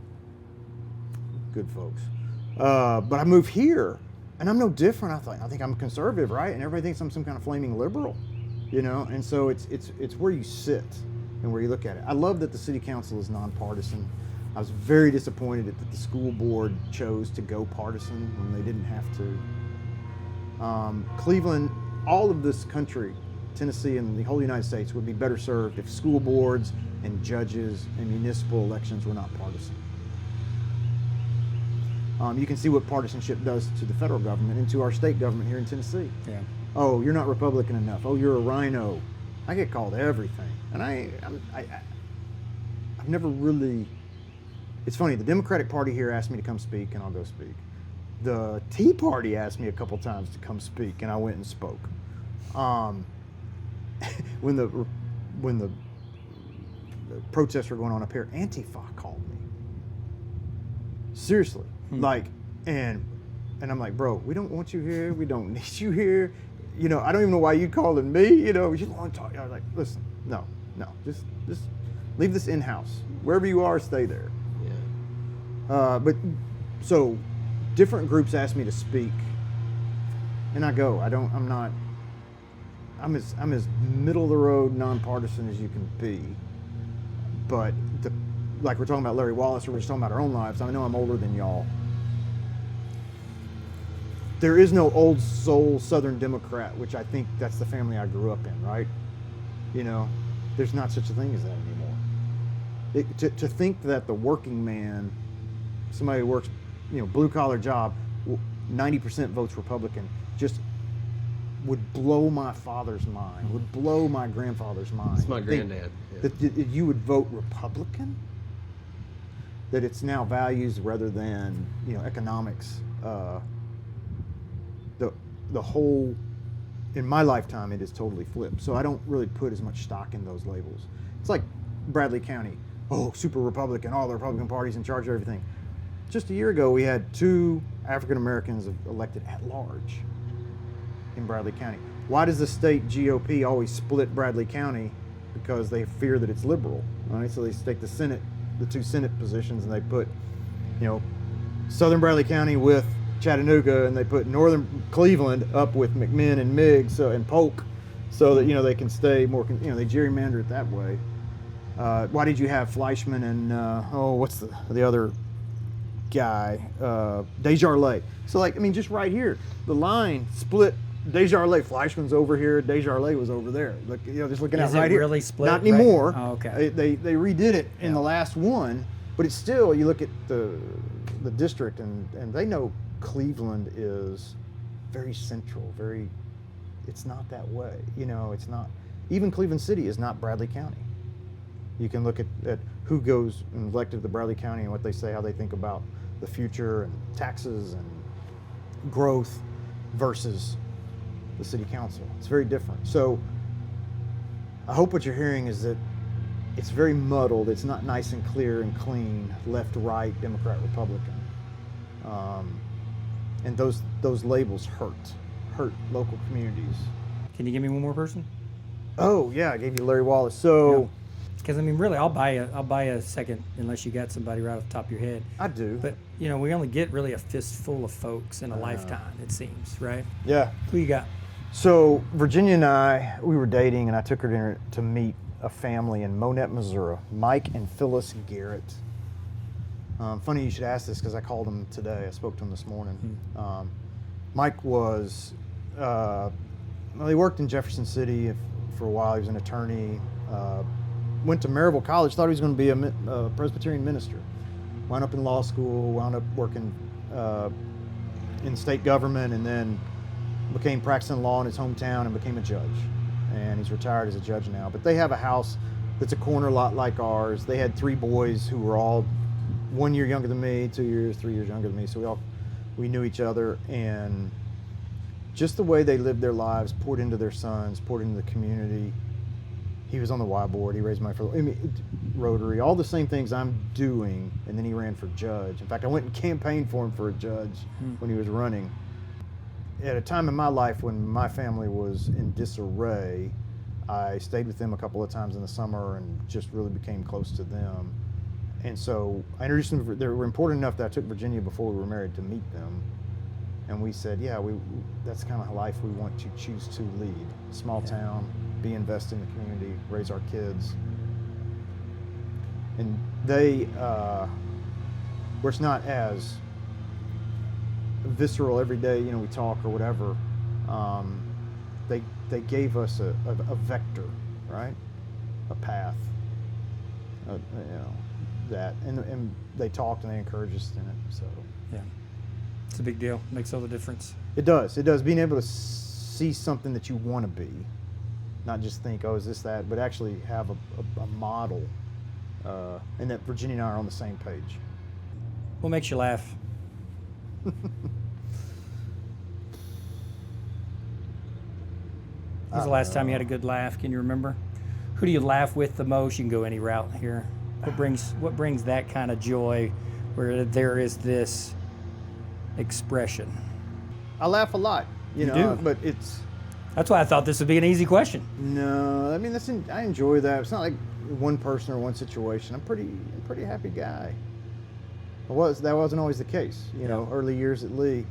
good folks. But I moved here, and I'm no different. I think I'm conservative, right? And everybody thinks I'm some kind of flaming liberal, you know. And so it's where you sit and where you look at it. I love that the city council is nonpartisan. I was very disappointed that the school board chose to go partisan when they didn't have to. Cleveland, all of this country, Tennessee and the whole United States would be better served if school boards and judges and municipal elections were not partisan. You can see what partisanship does to the federal government and to our state government here in Tennessee. Yeah. Oh, you're not Republican enough. Oh, you're a rhino. I get called everything, and I've never really. It's funny. The Democratic Party here asked me to come speak, and I'll go speak. The Tea Party asked me a couple times to come speak, and I went and spoke. When the protests were going on up here, Antifa called me. Seriously, like, and I'm like, bro, we don't want you here. We don't need you here. You know, I don't even know why you calling me. You know, you want to talk. I was like, listen, no, just leave this in-house. Wherever you are, stay there. Yeah. But so different groups ask me to speak, and I go. I'm as middle of the road, nonpartisan as you can be. But like we're talking about Larry Wallace, or we're just talking about our own lives. I know I'm older than y'all. There is no old soul Southern Democrat, which I think that's the family I grew up in, right? You know, there's not such a thing as that anymore. To think that the working man, somebody who works, you know, blue collar job, 90% votes Republican, just would blow my father's mind, would blow my grandfather's mind. It's my granddad. Yeah. That you would vote Republican? That it's now values rather than, you know, economics. The whole, in my lifetime, it is totally flipped. So I don't really put as much stock in those labels. It's like Bradley County. Oh, super Republican, all the Republican party's in charge of everything. Just a year ago, we had 2 African Americans elected at large in Bradley County. Why does the state GOP always split Bradley County? Because they fear that it's liberal, right? So they take the 2 Senate positions, and they put, you know, Southern Bradley County with Chattanooga, and they put Northern Cleveland up with McMinn and Meigs and Polk, so that, you know, they can stay more, you know, they gerrymander it that way. Why did you have Fleischman and what's the other guy, Desjardins? So, like, I mean, just right here, the line split. Desjardins, Fleischman's over here. Desjardins was over there. Look, you know, just looking out right here. Is it really split? Not anymore. Right? Oh, okay. They redid it in the last one, but it's still. You look at the district, and they know Cleveland is very central. It's not that way. You know, it's not. Even Cleveland City is not Bradley County. You can look at who goes and elected to Bradley County and what they say, how they think about the future and taxes and growth versus the city council. It's very different. So I hope what you're hearing is that it's very muddled. It's not nice and clear and clean, left, right, Democrat, Republican. And those labels hurt local communities. Can you give me one more person? Oh, yeah, I gave you Larry Wallace. So Because I mean, really, I'll buy a second unless you got somebody right off the top of your head. I do. But you know, we only get really a fistful of folks in a lifetime, it seems, right? Yeah. Who you got? So Virginia and I, we were dating, and I took her to meet a family in Monette, Missouri, Mike and Phyllis Garrett. Funny you should ask this because I called him today. I spoke to him this morning. Mike was, well, he worked in Jefferson City for a while. He was an attorney. Went to Maryville College, thought he was going to be a Presbyterian minister. Wound up in law school, wound up working in state government, and then became practicing law in his hometown and became a judge. And he's retired as a judge now. But they have a house that's a corner lot like ours. They had 3 boys who were all 1 year younger than me, 2 years, 3 years younger than me. So we knew each other, and just the way they lived their lives, poured into their sons, poured into the community. He was on the Y board. He raised money for Rotary, all the same things I'm doing. And then he ran for judge. In fact, I went and campaigned for him for a judge when he was running. At a time in my life when my family was in disarray, I stayed with them a couple of times in the summer and just really became close to them. And so I introduced them. They were important enough that I took Virginia before we were married to meet them. And we said, yeah, that's the kind of life we want to choose to lead. Small town, be invested in the community, raise our kids. And they, where it's not as visceral every day, you know, we talk or whatever, they gave us a vector, right? A path, you know, that, and they talked and they encouraged us in it, so. Yeah, it's a big deal. Makes all the difference. It does. Being able to see something that you want to be, not just think, oh, is this that, but actually have a model, and that Virginia and I are on the same page. What makes you laugh? When was the last time you had a good laugh? Can you remember? Who do you laugh with the most? You can go any route here. What brings that kind of joy where there is this expression? I laugh a lot, you know, do? but it's... That's why I thought this would be an easy question. No, I mean, I enjoy that. It's not like one person or one situation. I'm a pretty happy guy. That wasn't always the case, you know, early years at Lee,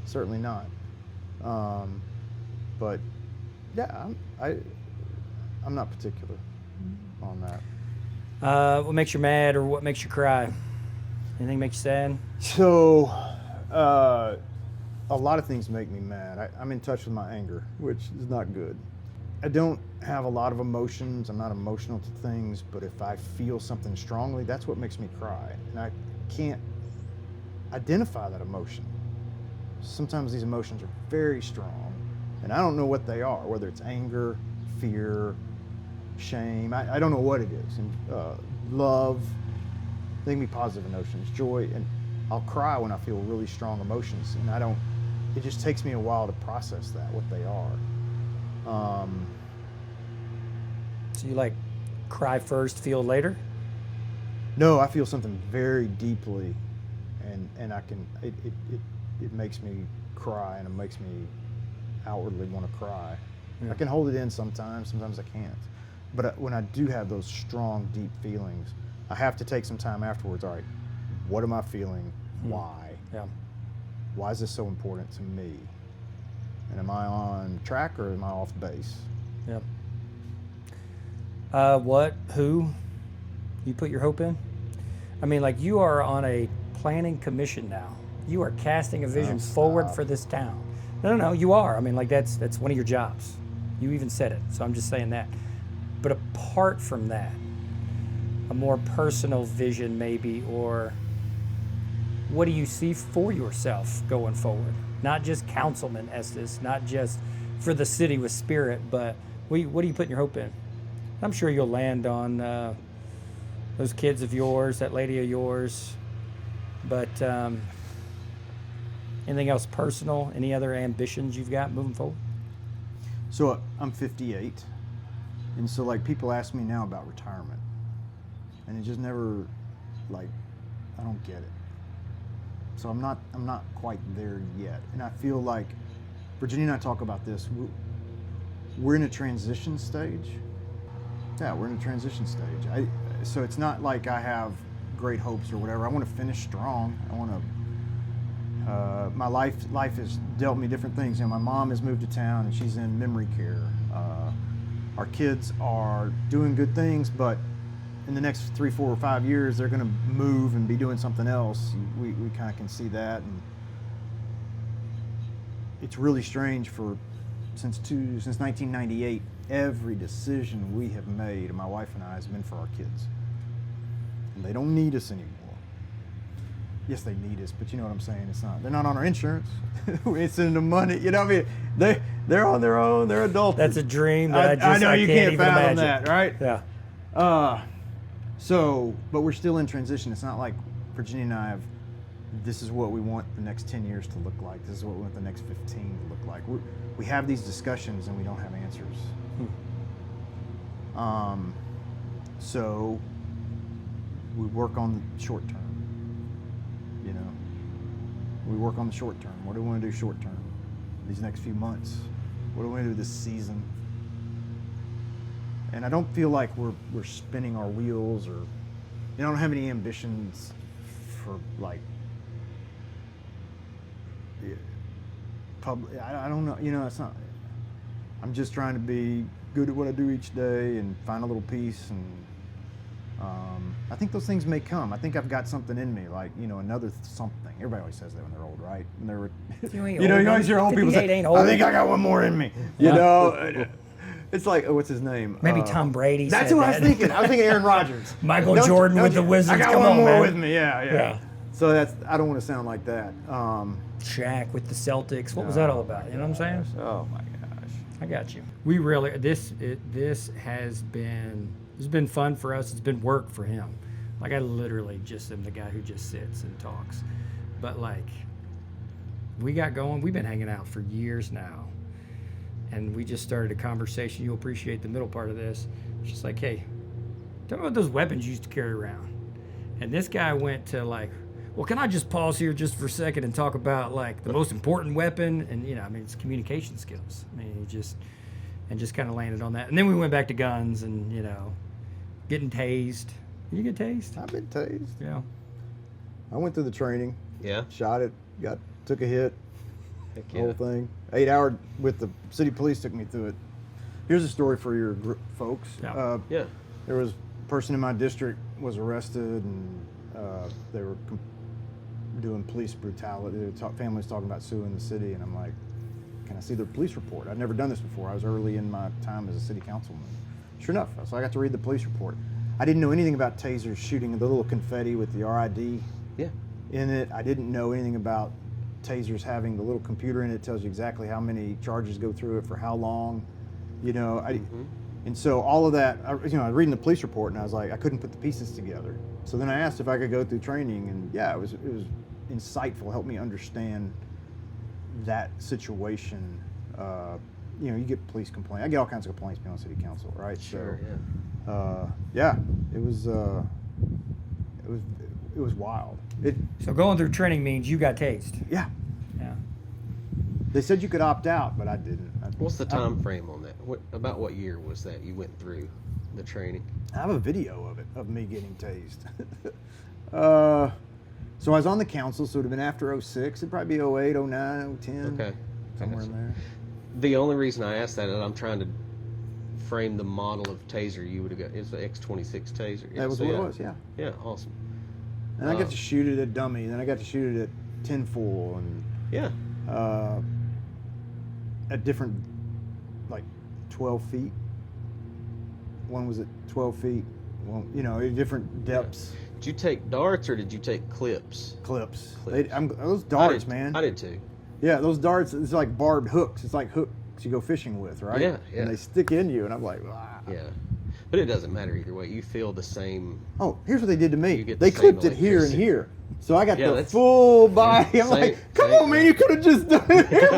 certainly not. But yeah, I'm not particular on that. What makes you mad or what makes you cry? Anything make you sad? So, a lot of things make me mad. I'm in touch with my anger, which is not good. I don't have a lot of emotions. I'm not emotional to things, but if I feel something strongly, that's what makes me cry. And I can't identify that emotion. Sometimes these emotions are very strong, and I don't know what they are, whether it's anger, fear, shame. I don't know what it is. And love, they can be positive emotions, joy, and I'll cry when I feel really strong emotions, and it just takes me a while to process that, what they are. So you like cry first, feel later? No, I feel something very deeply, and I can, it makes me cry, and it makes me outwardly want to cry. Yeah. I can hold it in sometimes I can't. But when I do have those strong, deep feelings, I have to take some time afterwards. All right, what am I feeling? Why? Yeah. Why is this so important to me? And am I on track or am I off base? Yeah. Who you put your hope in? I mean, like, you are on a planning commission now. You are casting a vision forward for this town. No, you are. I mean, like, that's one of your jobs. You even said it, so I'm just saying that. But apart from that, a more personal vision maybe, or what do you see for yourself going forward? Not just Councilman Estes, not just for the city with Spirit, but what are you putting your hope in? I'm sure you'll land on those kids of yours, that lady of yours, but anything else personal? Any other ambitions you've got moving forward? So I'm 58, and so like people ask me now about retirement, and it just never, like, I don't get it. So I'm not quite there yet, and I feel like Virginia and I talk about this. We're in a transition stage, Yeah, we're in a transition stage. So it's not like I have great hopes or whatever. I want to finish strong. I want to. My life has dealt me different things. My mom has moved to town and she's in memory care. Our kids are doing good things, but in the next 3, 4, or 5 years, they're going to move and be doing something else. We kind of can see that, and it's really strange. Since 1998, every decision we have made, my wife and I, has been for our kids, and they don't need us anymore. Yes, they need us, but you know what I'm saying. They're not on our insurance. We ain't sending them money. You know what I mean? They're on their own. They're adults. That's a dream that I know you can't even fathom imagine. that, right? Yeah. But we're still in transition. It's not like Virginia and I this is what we want the next 10 years to look like. This is what we want the next 15 to look like. We have these discussions and we don't have answers. So we work on the short term. We work on the short term. What do we want to do short term? These next few months. What do we want to do this season? And I don't feel like we're spinning our wheels, or I don't have any ambitions for like public. I don't know. It's not. I'm just trying to be good at what I do each day and find a little peace. And I think those things may come. I think I've got something in me, like another something. Everybody always says that when they're old, right? When they're you always hear old people say, "I think I got one more in me." It's like, what's his name? Maybe Tom Brady. That's said who that. I was thinking. I was thinking Aaron Rodgers. Michael Jordan with the Wizards. I got Come one on, more man. with me. Yeah. So I don't want to sound like that. Shaq with the Celtics. What was that all about? You know what I'm saying? Oh my gosh. I got you. We really this has been fun for us. It's been work for him. Like, I literally just am the guy who just sits and talks. But like, we got going. We've been hanging out for years now. And we just started a conversation. You'll appreciate the middle part of this. It's just like, hey, tell me about those weapons you used to carry around. And this guy went to like, well, can I just pause here just for a second and talk about like the most important weapon? And it's communication skills. He just kind of landed on that. And then we went back to guns and getting tased. Did you get tased? I've been tased. Yeah. I went through the training. Yeah. Shot it. Took a hit. Heck The whole thing. 8 hour with the city police took me through it. Here's a story for your folks. Yeah. There was a person in my district was arrested, and they were doing police brutality. Families talking about suing the city, and I'm like, can I see their police report? I'd never done this before. I was early in my time as a city councilman. Sure enough, so I got to read the police report. I didn't know anything about tasers shooting the little confetti with the RID in it. I didn't know anything about tasers having the little computer in it that tells you exactly how many charges go through it for how long. And so all of that, I was reading the police report, and I was like, I couldn't put the pieces together. So then I asked if I could go through training, and it was insightful, helped me understand that situation. You get police complaints. I get all kinds of complaints being on city council, right? Sure. It was wild. So going through training means you got tased. Yeah. Yeah. They said you could opt out, but I didn't. What's the time frame on that? About what year was that you went through the training? I have a video of it, of me getting tased. So I was on the council, so it would have been after 06. It'd probably be 08, 09, 010. Okay. Somewhere in there. The only reason I asked that is I'm trying to frame the model of taser you would have got. It's the X26 taser. That was what it was, yeah. Yeah, awesome. And I got to shoot it at dummy, and then I got to shoot it at 10 full, and at different, like 12 feet. One was at 12 feet. One, at different depths. Yeah. Did you take darts or did you take clips? Clips. Those darts, man. I did too. Yeah, those darts, it's like barbed hooks. It's like hooks you go fishing with, right? Yeah. And they stick in you, and I'm like, ah. Yeah. But it doesn't matter either way. You feel the same. Oh, here's what they did to me. They They clipped it here and here. So I got the that's- full body. I'm same- like, come same, on, man, yeah. you could have just done it here.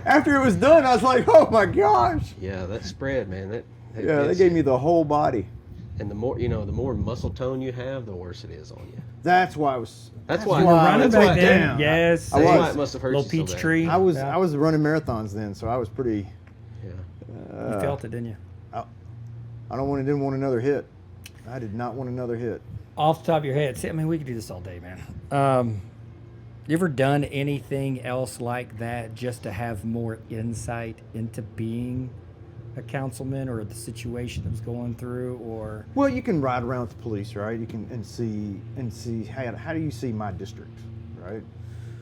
After it was done, I was like, oh my gosh. Yeah, that spread, man. That Yeah, they gets gave you. me the whole body. And the more muscle tone you have, the worse it is on you. That's why I was. That's why. You were running that's back why- then. Damn. Yes. I That's was. why it must have hurt Little you peach so bad. tree. I was Yeah. running marathons then, so I was pretty. You Yeah. felt it, didn't you? Uh, didn't want another hit. I did not want another hit. Off the top of your head, see, I mean, we could do this all day, man. You ever done anything else like that just to have more insight into being a councilman or the situation that was going through, or? Well, you can ride around with the police, right? You can and see how do you see my district, right?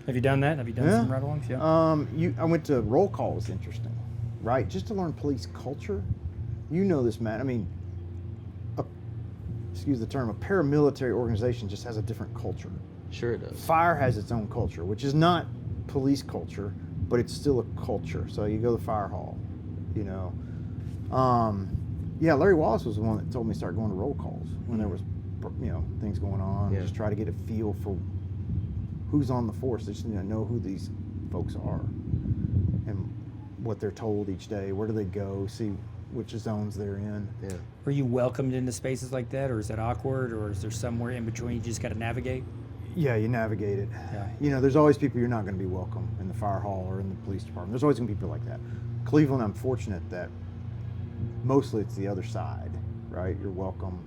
Have you done that? Have you done some ride-alongs? Yeah. I went to roll call. Was interesting, right? Just to learn police culture. You know this, Matt. I mean, excuse the term, a paramilitary organization just has a different culture. Sure it does. Fire has its own culture, which is not police culture, but it's still a culture. So you go to the fire hall, you know. Larry Wallace was the one that told me to start going to roll calls when there was, things going on. Yeah. Just try to get a feel for who's on the force. Just know who these folks are and what they're told each day. Where do they go? See which zones they're in. Yeah. Were you welcomed into spaces like that, or is that awkward, or is there somewhere in between you just got to navigate? Yeah, you navigate it. Yeah. There's always people you're not going to be welcome in the fire hall or in the police department. There's always going to be people like that. Cleveland, I'm fortunate that mostly it's the other side, right? You're welcome.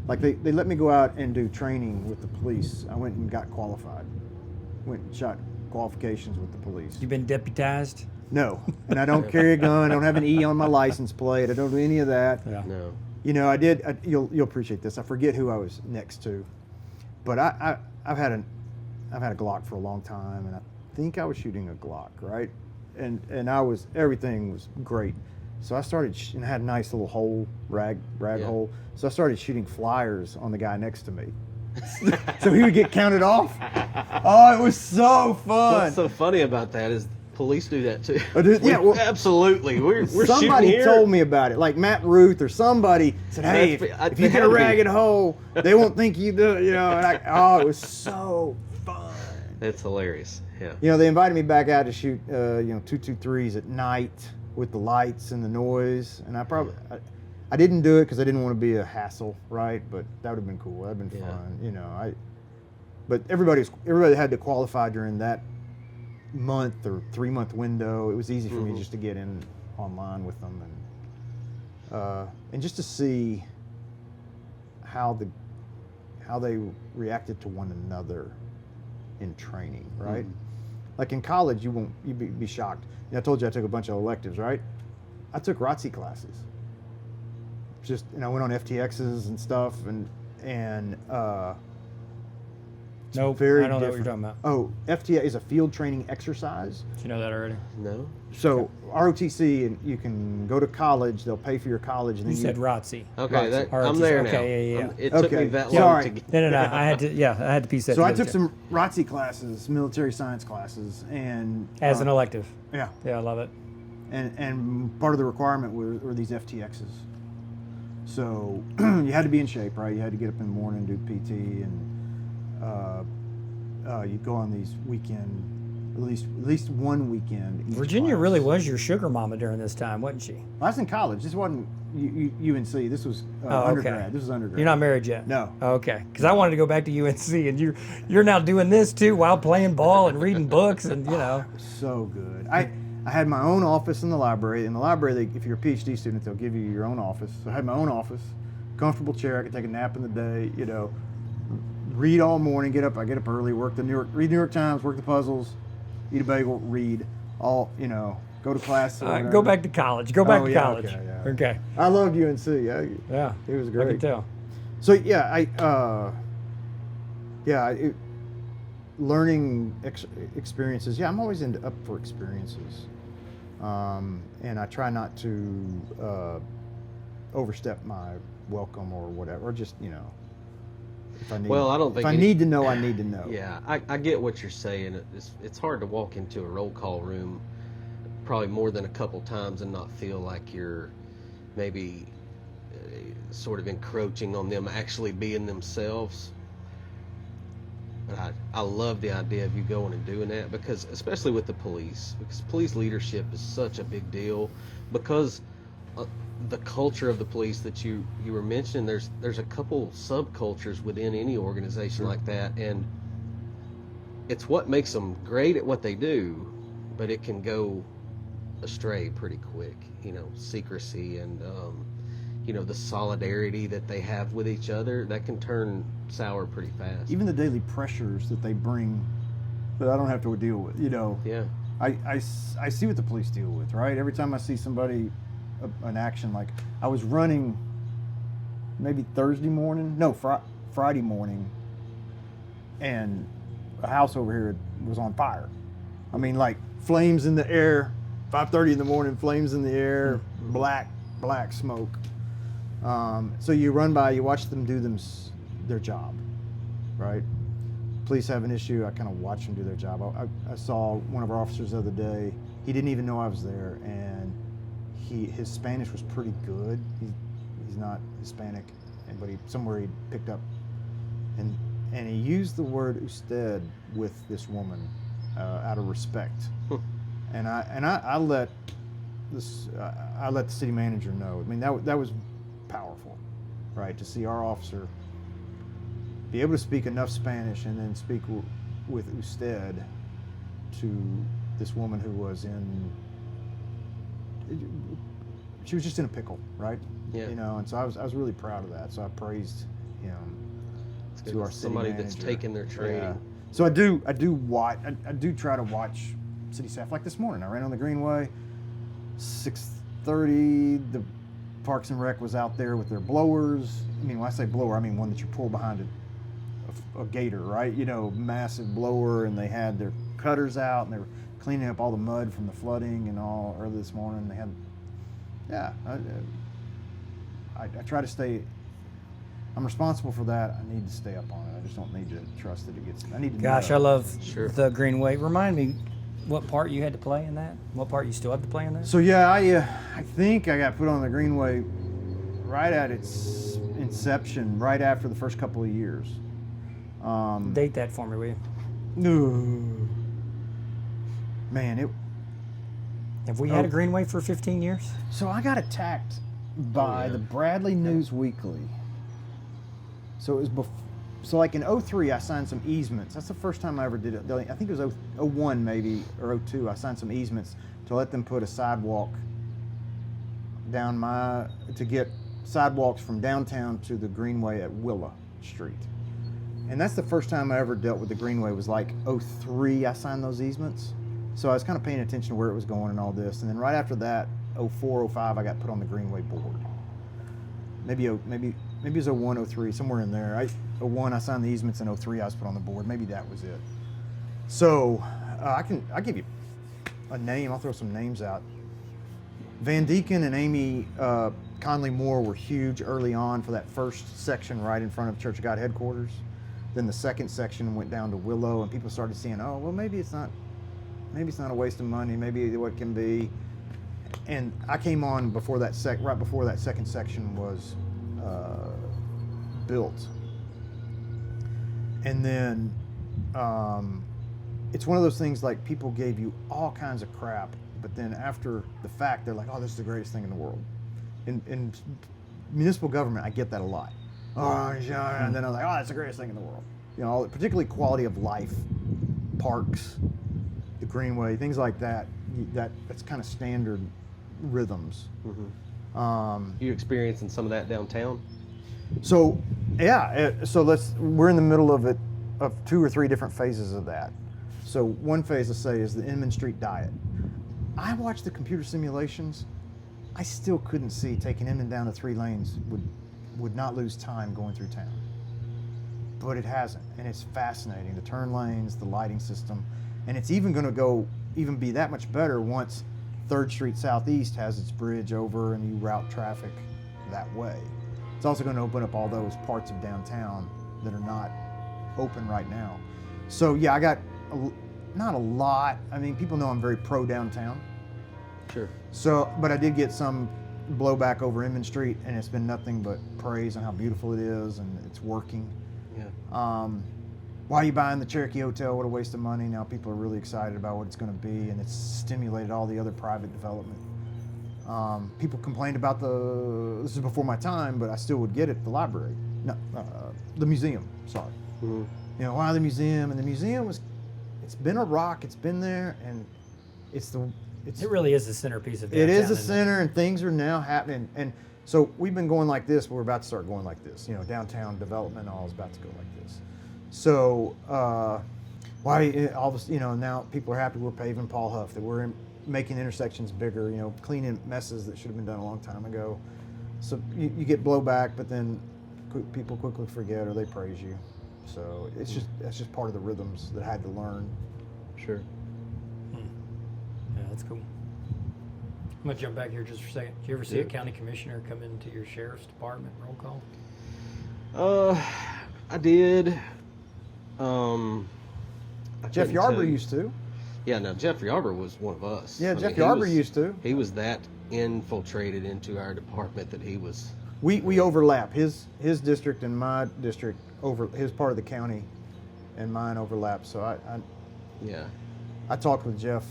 Like they let me go out and do training with the police. I went and got qualified. Went and shot qualifications with the police. You been deputized? No, and I don't carry a gun. I don't have an E on my license plate. I don't do any of that. Yeah. No. I did. You'll appreciate this. I forget who I was next to, but I've had a Glock for a long time, and I think I was shooting a Glock, right? And everything was great. So I started and I had a nice little hole, rag hole. So I started shooting flyers on the guy next to me. So he would get counted off. Oh, it was so fun. What's so funny about that is police do that too. Oh, well, absolutely. We're somebody shooting here. told me about it, like Matt Ruth or somebody said, "Hey, if you get a ragged hole, they won't think you do." And it was so fun. That's hilarious. Yeah. They invited me back out to shoot, 223s at night with the lights and the noise, and I didn't do it because I didn't want to be a hassle, right? But that would have been cool. That'd been fun, But everybody had to qualify during that month or 3-month window. It was easy for me just to get in online with them and just to see how they reacted to one another in training, right? Like in college, you'd be shocked. I told you I took a bunch of electives, right? I took ROTC classes. Just I went on FTXs and stuff, and Nope, very I don't know what different. you're talking about. Oh, FTX is a field training exercise. Did you know that already? No. So ROTC, and you can go to college. They'll pay for your college, and You then said ROTC. Okay, Right. I'm there now. Okay, yeah. It took me Okay, that long sorry. to get. No. I had to piece that So I together took too. some ROTC classes, military science classes, and As an elective. yeah, Yeah, I love it. and part of the requirement were these FTXs. So you had to be in shape, right? You had to get up in the morning, do PT, and you'd go on these at least one weekend. Each Virginia class. really was your sugar mama during this time, wasn't she? I was in college. This wasn't UNC. This was Oh, okay. undergrad. This was undergrad. You're not married yet? No. Okay. Because I wanted to go back to UNC, and you're now doing this too while playing ball and reading books, and So good. I had my own office in the library. In the library, if you're a PhD student, they'll give you your own office. So I had my own office, comfortable chair. I could take a nap in the day. Read all morning. I get up early. Read New York Times. Work the puzzles. Eat a bagel. Read. Go to class. go back to college. Go back to yeah, college. okay, yeah. Okay. I loved UNC. Yeah. It was I great. can tell. So learning experiences. Yeah, I'm always up for experiences, and I try not to overstep my welcome or whatever. Or just if I need. Well, I don't think if I need to know, I need to know. Yeah, I get what you're saying. It's hard to walk into a roll call room probably more than a couple times and not feel like you're maybe sort of encroaching on them actually being themselves. But I love the idea of you going and doing that, because especially with the police, because police leadership is such a big deal, because the culture of the police that you were mentioning, there's a couple subcultures within any organization like that, and it's what makes them great at what they do, but it can go astray pretty quick. Secrecy and the solidarity that they have with each other, that can turn sour pretty fast. Even the daily pressures that they bring that I don't have to deal with, Yeah. I see what the police deal with, right? Every time I see somebody, an action, like I was running maybe Friday morning, and a house over here was on fire. I mean, like flames in the air, 5:30 in the morning, flames in the air, black smoke. So you run by, you watch them do their job, right? Police have an issue, I kind of watch them do their job. I saw one of our officers the other day, he didn't even know I was there, and his Spanish was pretty good. He's not Hispanic, but somewhere he picked up, and he used the word usted with this woman out of respect. And I let the city manager know. I mean, that was powerful, right? To see our officer be able to speak enough Spanish and then speak with usted to this woman who was she was just in a pickle, right? Yeah. And so I was really proud of that. So I praised him to our city somebody manager. that's taken their training. Yeah. So I do try to watch city staff. Like this morning, I ran on the Greenway, 6:30. The Parks and Rec was out there with their blowers. I mean, when I say blower, I mean one that you pull behind a gator, right? Massive blower, and they had their cutters out, and they were cleaning up all the mud from the flooding and all early this morning. They had, I try to stay. I'm responsible for that. I need to stay up on it. I just don't need to trust that it gets. I need to. Gosh, know. I love Sure. the Greenway. Remind me what part you had to play in that? What part you still have to play in that? So yeah, I think I got put on the Greenway right at its inception, right after the first couple of years. Date that for me, will you? No. Man, Have we had a Greenway for 15 years? So I got attacked by the Bradley News Weekly. So it was so like in 03, I signed some easements. That's the first time I ever did it. I think it was 01 maybe, or 02. I signed some easements to let them put a sidewalk to get sidewalks from downtown to the Greenway at Willa Street. And that's the first time I ever dealt with the Greenway, was like 03 I signed those easements. So I was kind of paying attention to where it was going and all this. And then right after that, 04, 05, I got put on the Greenway board. Maybe it was 01, 03, somewhere in there. 01, I signed the easements, and 03, I was put on the board. Maybe that was it. So I'll give you a name. I'll throw some names out. Van Deeken and Amy Conley Moore were huge early on for that first section right in front of Church of God headquarters. Then the second section went down to Willow, and people started seeing, oh, well, maybe it's not a waste of money. Maybe what can be. And I came on right before that second section was built. And then it's one of those things, like, people gave you all kinds of crap, but then after the fact, they're like, oh, this is the greatest thing in the world. In municipal government, I get that a lot. Oh, yeah. And then I was like, oh, that's the greatest thing in the world. Particularly quality of life, parks, the Greenway, things like that. That's kind of standard rhythms. Mm-hmm. You experiencing some of that downtown? So, yeah. We're in the middle of 2 or 3 different phases of that. So one phase, let's say, is the Inman Street diet. I watched the computer simulations. I still couldn't see taking Inman down to 3 lanes would not lose time going through town. But it hasn't, and it's fascinating. The turn lanes, the lighting system, and it's even going to be that much better once 3rd Street Southeast has its bridge over and you route traffic that way. It's also going to open up all those parts of downtown that are not open right now. So yeah, I got not a lot. I mean, people know I'm very pro downtown. Sure. So, but I did get some blowback over Inman Street, and it's been nothing but praise on how beautiful it is and it's working. Yeah. Why are you buying the Cherokee Hotel? What a waste of money. Now people are really excited about what it's going to be, and it's stimulated all the other private development. People complained about this is before my time, but I still would get it, the library. No, the museum, sorry. Mm-hmm. Why the museum? And the museum it's been a rock, it's been there, and it really is the centerpiece of downtown. It is the center, and things are now happening. And So we've been going like this, but we're about to start going like this. You know, downtown development all is about to go like this. So why all this? You know, now people are happy we're paving Paul Huff, that we're making intersections bigger. You know, cleaning messes that should have been done a long time ago. So you get blowback, but then people quickly forget or they praise you. So that's just part of the rhythms that I had to learn. Sure. Yeah, that's cool. I'm gonna jump back here just for a second. Did you ever see a county commissioner come into your sheriff's department roll call? I did. Jeff Yarber used to. Yeah, no, Jeff Yarber was one of us. Yeah, Jeff Yarber used to. He was that infiltrated into our department that he was. We overlap. His district and my district his part of the county and mine overlap. So I talked with Jeff,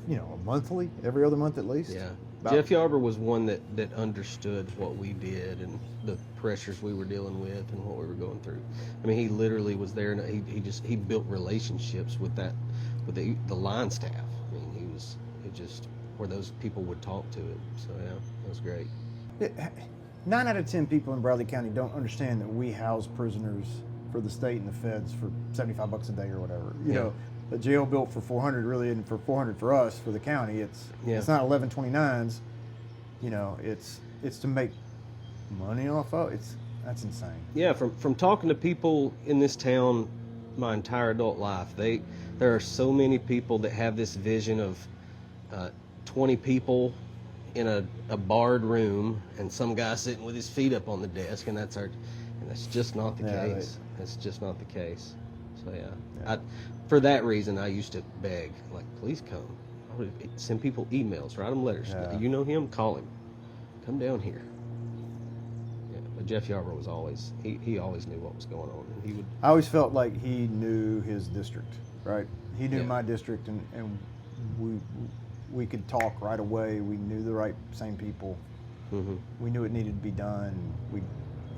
you know, monthly, every other month at least. Yeah. Jeff Yarber was one that understood what we did and the pressures we were dealing with and what we were going through. I mean, he literally was there, and he built relationships with the line staff. I mean, he just where those people would talk to him. So yeah, that was great. 9 out of 10 people in Bradley County don't understand that we house prisoners for the state and the feds for $75 a day or whatever. You know, the jail built for $400 really isn't for $400 for us, for the county. It's not 1129s. You know, it's to make money off of. That's insane. Yeah, from talking to people in this town my entire adult life, there are so many people that have this vision of 20 people in a barred room and some guy sitting with his feet up on the desk, and that's just not the case. That's just not the case. So yeah. For that reason, I used to beg, like, please come. I would send people emails, write them letters. Yeah. You know him? Call him. Come down here. Yeah, but Jeff Yarber was always he always knew what was going on, and he would. I always felt like he knew his district, right? He knew my district, and we could talk right away. We knew the same people. Mm-hmm. We knew it needed to be done.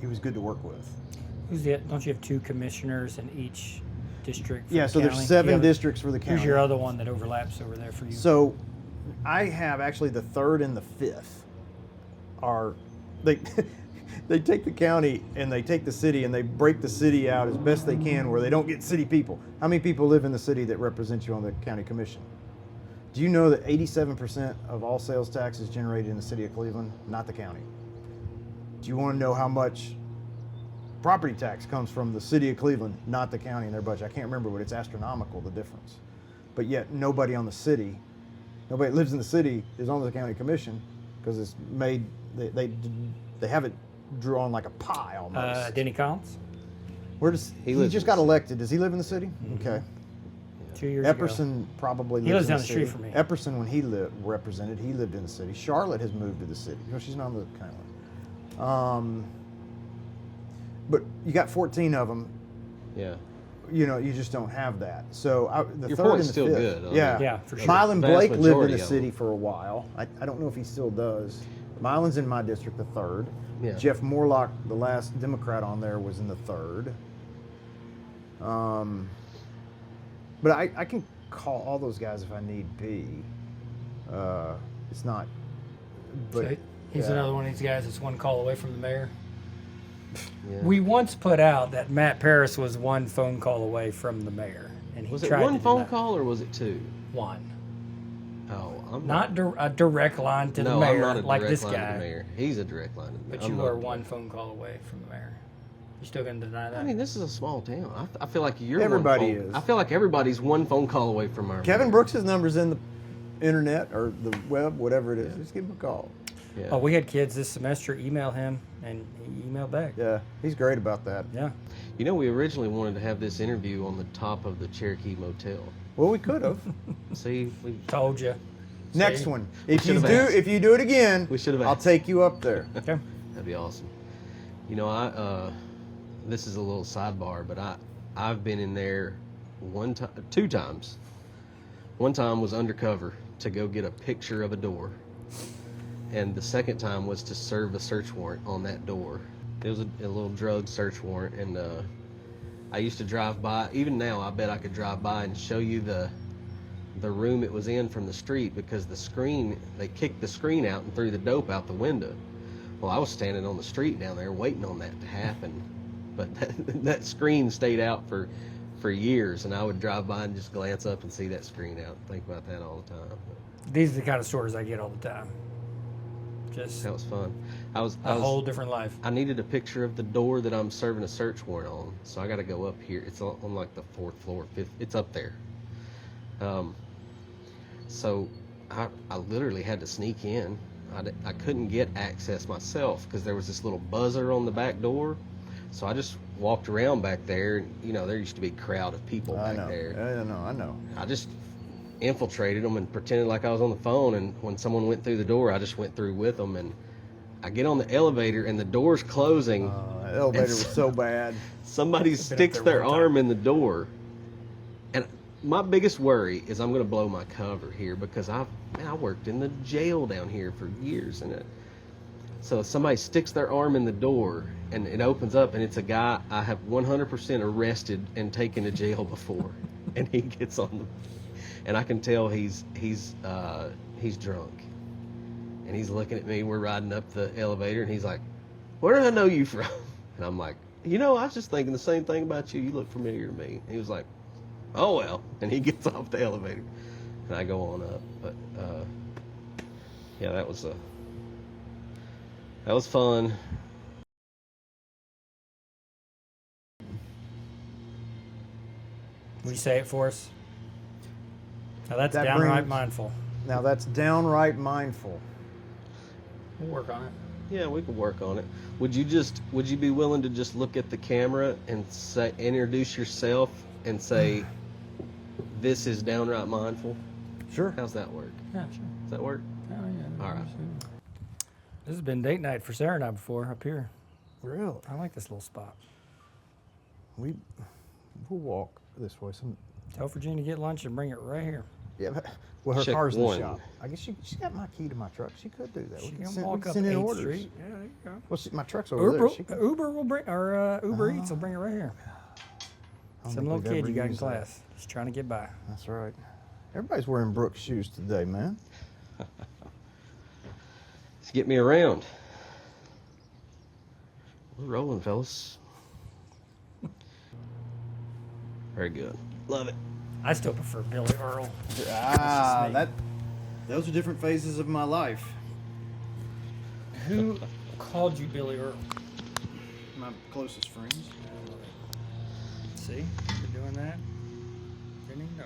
He was good to work with. Don't you have 2 commissioners in each district? Yeah, so there's 7 districts for the county. Who's your other one that overlaps over there for you? So I have actually the 3rd and the 5th they take the county and they take the city and they break the city out as best they can where they don't get city people. How many people live in the city that represent you on the county commission? Do you know that 87% of all sales tax is generated in the city of Cleveland, not the county? Do you want to know how much property tax comes from the city of Cleveland, not the county in their budget? I can't remember, but it's astronomical, the difference. But yet nobody that lives in the city is on the county commission because it's made, they have it drawn like a pie almost. Denny Collins? Where does he just got elected? Does he live in the city? Mm-hmm. Okay. 2 years Epperson ago. probably lives He lives in down the the city. street from me. Epperson, when he represented, he lived in the city. Charlotte has moved to the city. You know, she's not on the county. But you got 14 of them. Yeah. You know, you just don't have that. So the Your 3rd and point's the still 5th. good. Yeah, for sure. Mylan Vast Blake lived in majority the of city them. for a while. I don't know if he still does. Mylan's in my district, the 3rd. Yeah. Jeff Morlock, the last Democrat on there, was in the 3rd. But I can call all those guys if I need be. It's not. But So he's another one of these guys that's one call away from the mayor. Yeah. We once put out that Matt Paris was one phone call away from the mayor, and he Was it tried one to phone deny- call or was it 2? One, Oh, I'm not a direct line to the no, mayor I'm not a like direct this line to guy. the mayor. He's a direct line to the mayor. But I'm you not are a one direct- phone call away from the mayor. You still gonna deny that? I mean, this is a small town. I feel like you're Everybody one phone, is. I feel like everybody's one phone call away from our Kevin mayor. Brooks's number's in the internet or the web, whatever it is. Just give him a call. Yeah. Oh, we had kids this semester email him, and he emailed back. Yeah, he's great about that. Yeah. You know, we originally wanted to have this interview on the top of the Cherokee Motel. Well, we could have. See, Told you. Next one. If should've asked. if you do it again, We should've I'll asked. take you up there. Okay. That'd be awesome. You know, this is a little sidebar, but I've been in there 2 times. One time was undercover to go get a picture of a door, and the second time was to serve a search warrant on that door. It was a little drug search warrant, and I used to drive by. Even now, I bet I could drive by and show you the room it was in from the street because they kicked the screen out and threw the dope out the window. Well, I was standing on the street down there waiting on that to happen, but that screen stayed out for years, and I would drive by and just glance up and see that screen out and think about that all the time. These are the kind of stories I get all the time. Just That was fun. I was whole different life. I needed a picture of the door that I'm serving a search warrant on, so I got to go up here. It's on like the 4th floor, 5th. It's up there. So I literally had to sneak in. I couldn't get access myself because there was this little buzzer on the back door. So I just walked around back there. You know, there used to be a crowd of people back there. I know. I just infiltrated them and pretended like I was on the phone. And when someone went through the door, I just went through with them. And I get on the elevator and the door's closing. The elevator was so bad. Somebody sticks their arm in the door. And my biggest worry is I'm going to blow my cover here because I worked in the jail down here for years. So somebody sticks their arm in the door and it opens up and it's a guy I have 100% arrested and taken to jail before. And he gets on the, and I can tell he's drunk. And he's looking at me. We're riding up the elevator and he's like, "Where do I know you from?" And I'm like, "You know, I was just thinking the same thing about you. You look familiar to me." And he was like, "Oh, well." And he gets off the elevator and I go on up. But yeah, that was fun. Will you say it for us? Now that's That downright brings- mindful. Now that's downright mindful. We'll work on it. Yeah, we could work on it. Would you be willing to just look at the camera and introduce yourself and say, "This is Downright Mindful"? Sure. How's that work? Yeah, sure. Does that work? Oh, yeah. All right. This has been date night for Sarah and I before up here. Really? I like this little spot. We'll walk this way. Tell Virginia to get lunch and bring it right here. Yeah, well, her Check car's in one. the shop. I guess she's got my key to my truck. She could do that. She We can send- walk we up send in 8th orders. Street. Yeah, there you go. Well, my truck's over there. She could, Uber will bring, or Uber Eats will bring it right here. I don't Some think little we've kid ever you got in used that. class, just trying to get by. That's right. Everybody's wearing Brooks shoes today, man. Let's get me around. We're rolling, fellas. Very good. Love it. I still prefer Billy Earl. Ah, me. those are different phases of my life. Who called you Billy Earl? My closest friends. See, you're doing that. Didn't even know.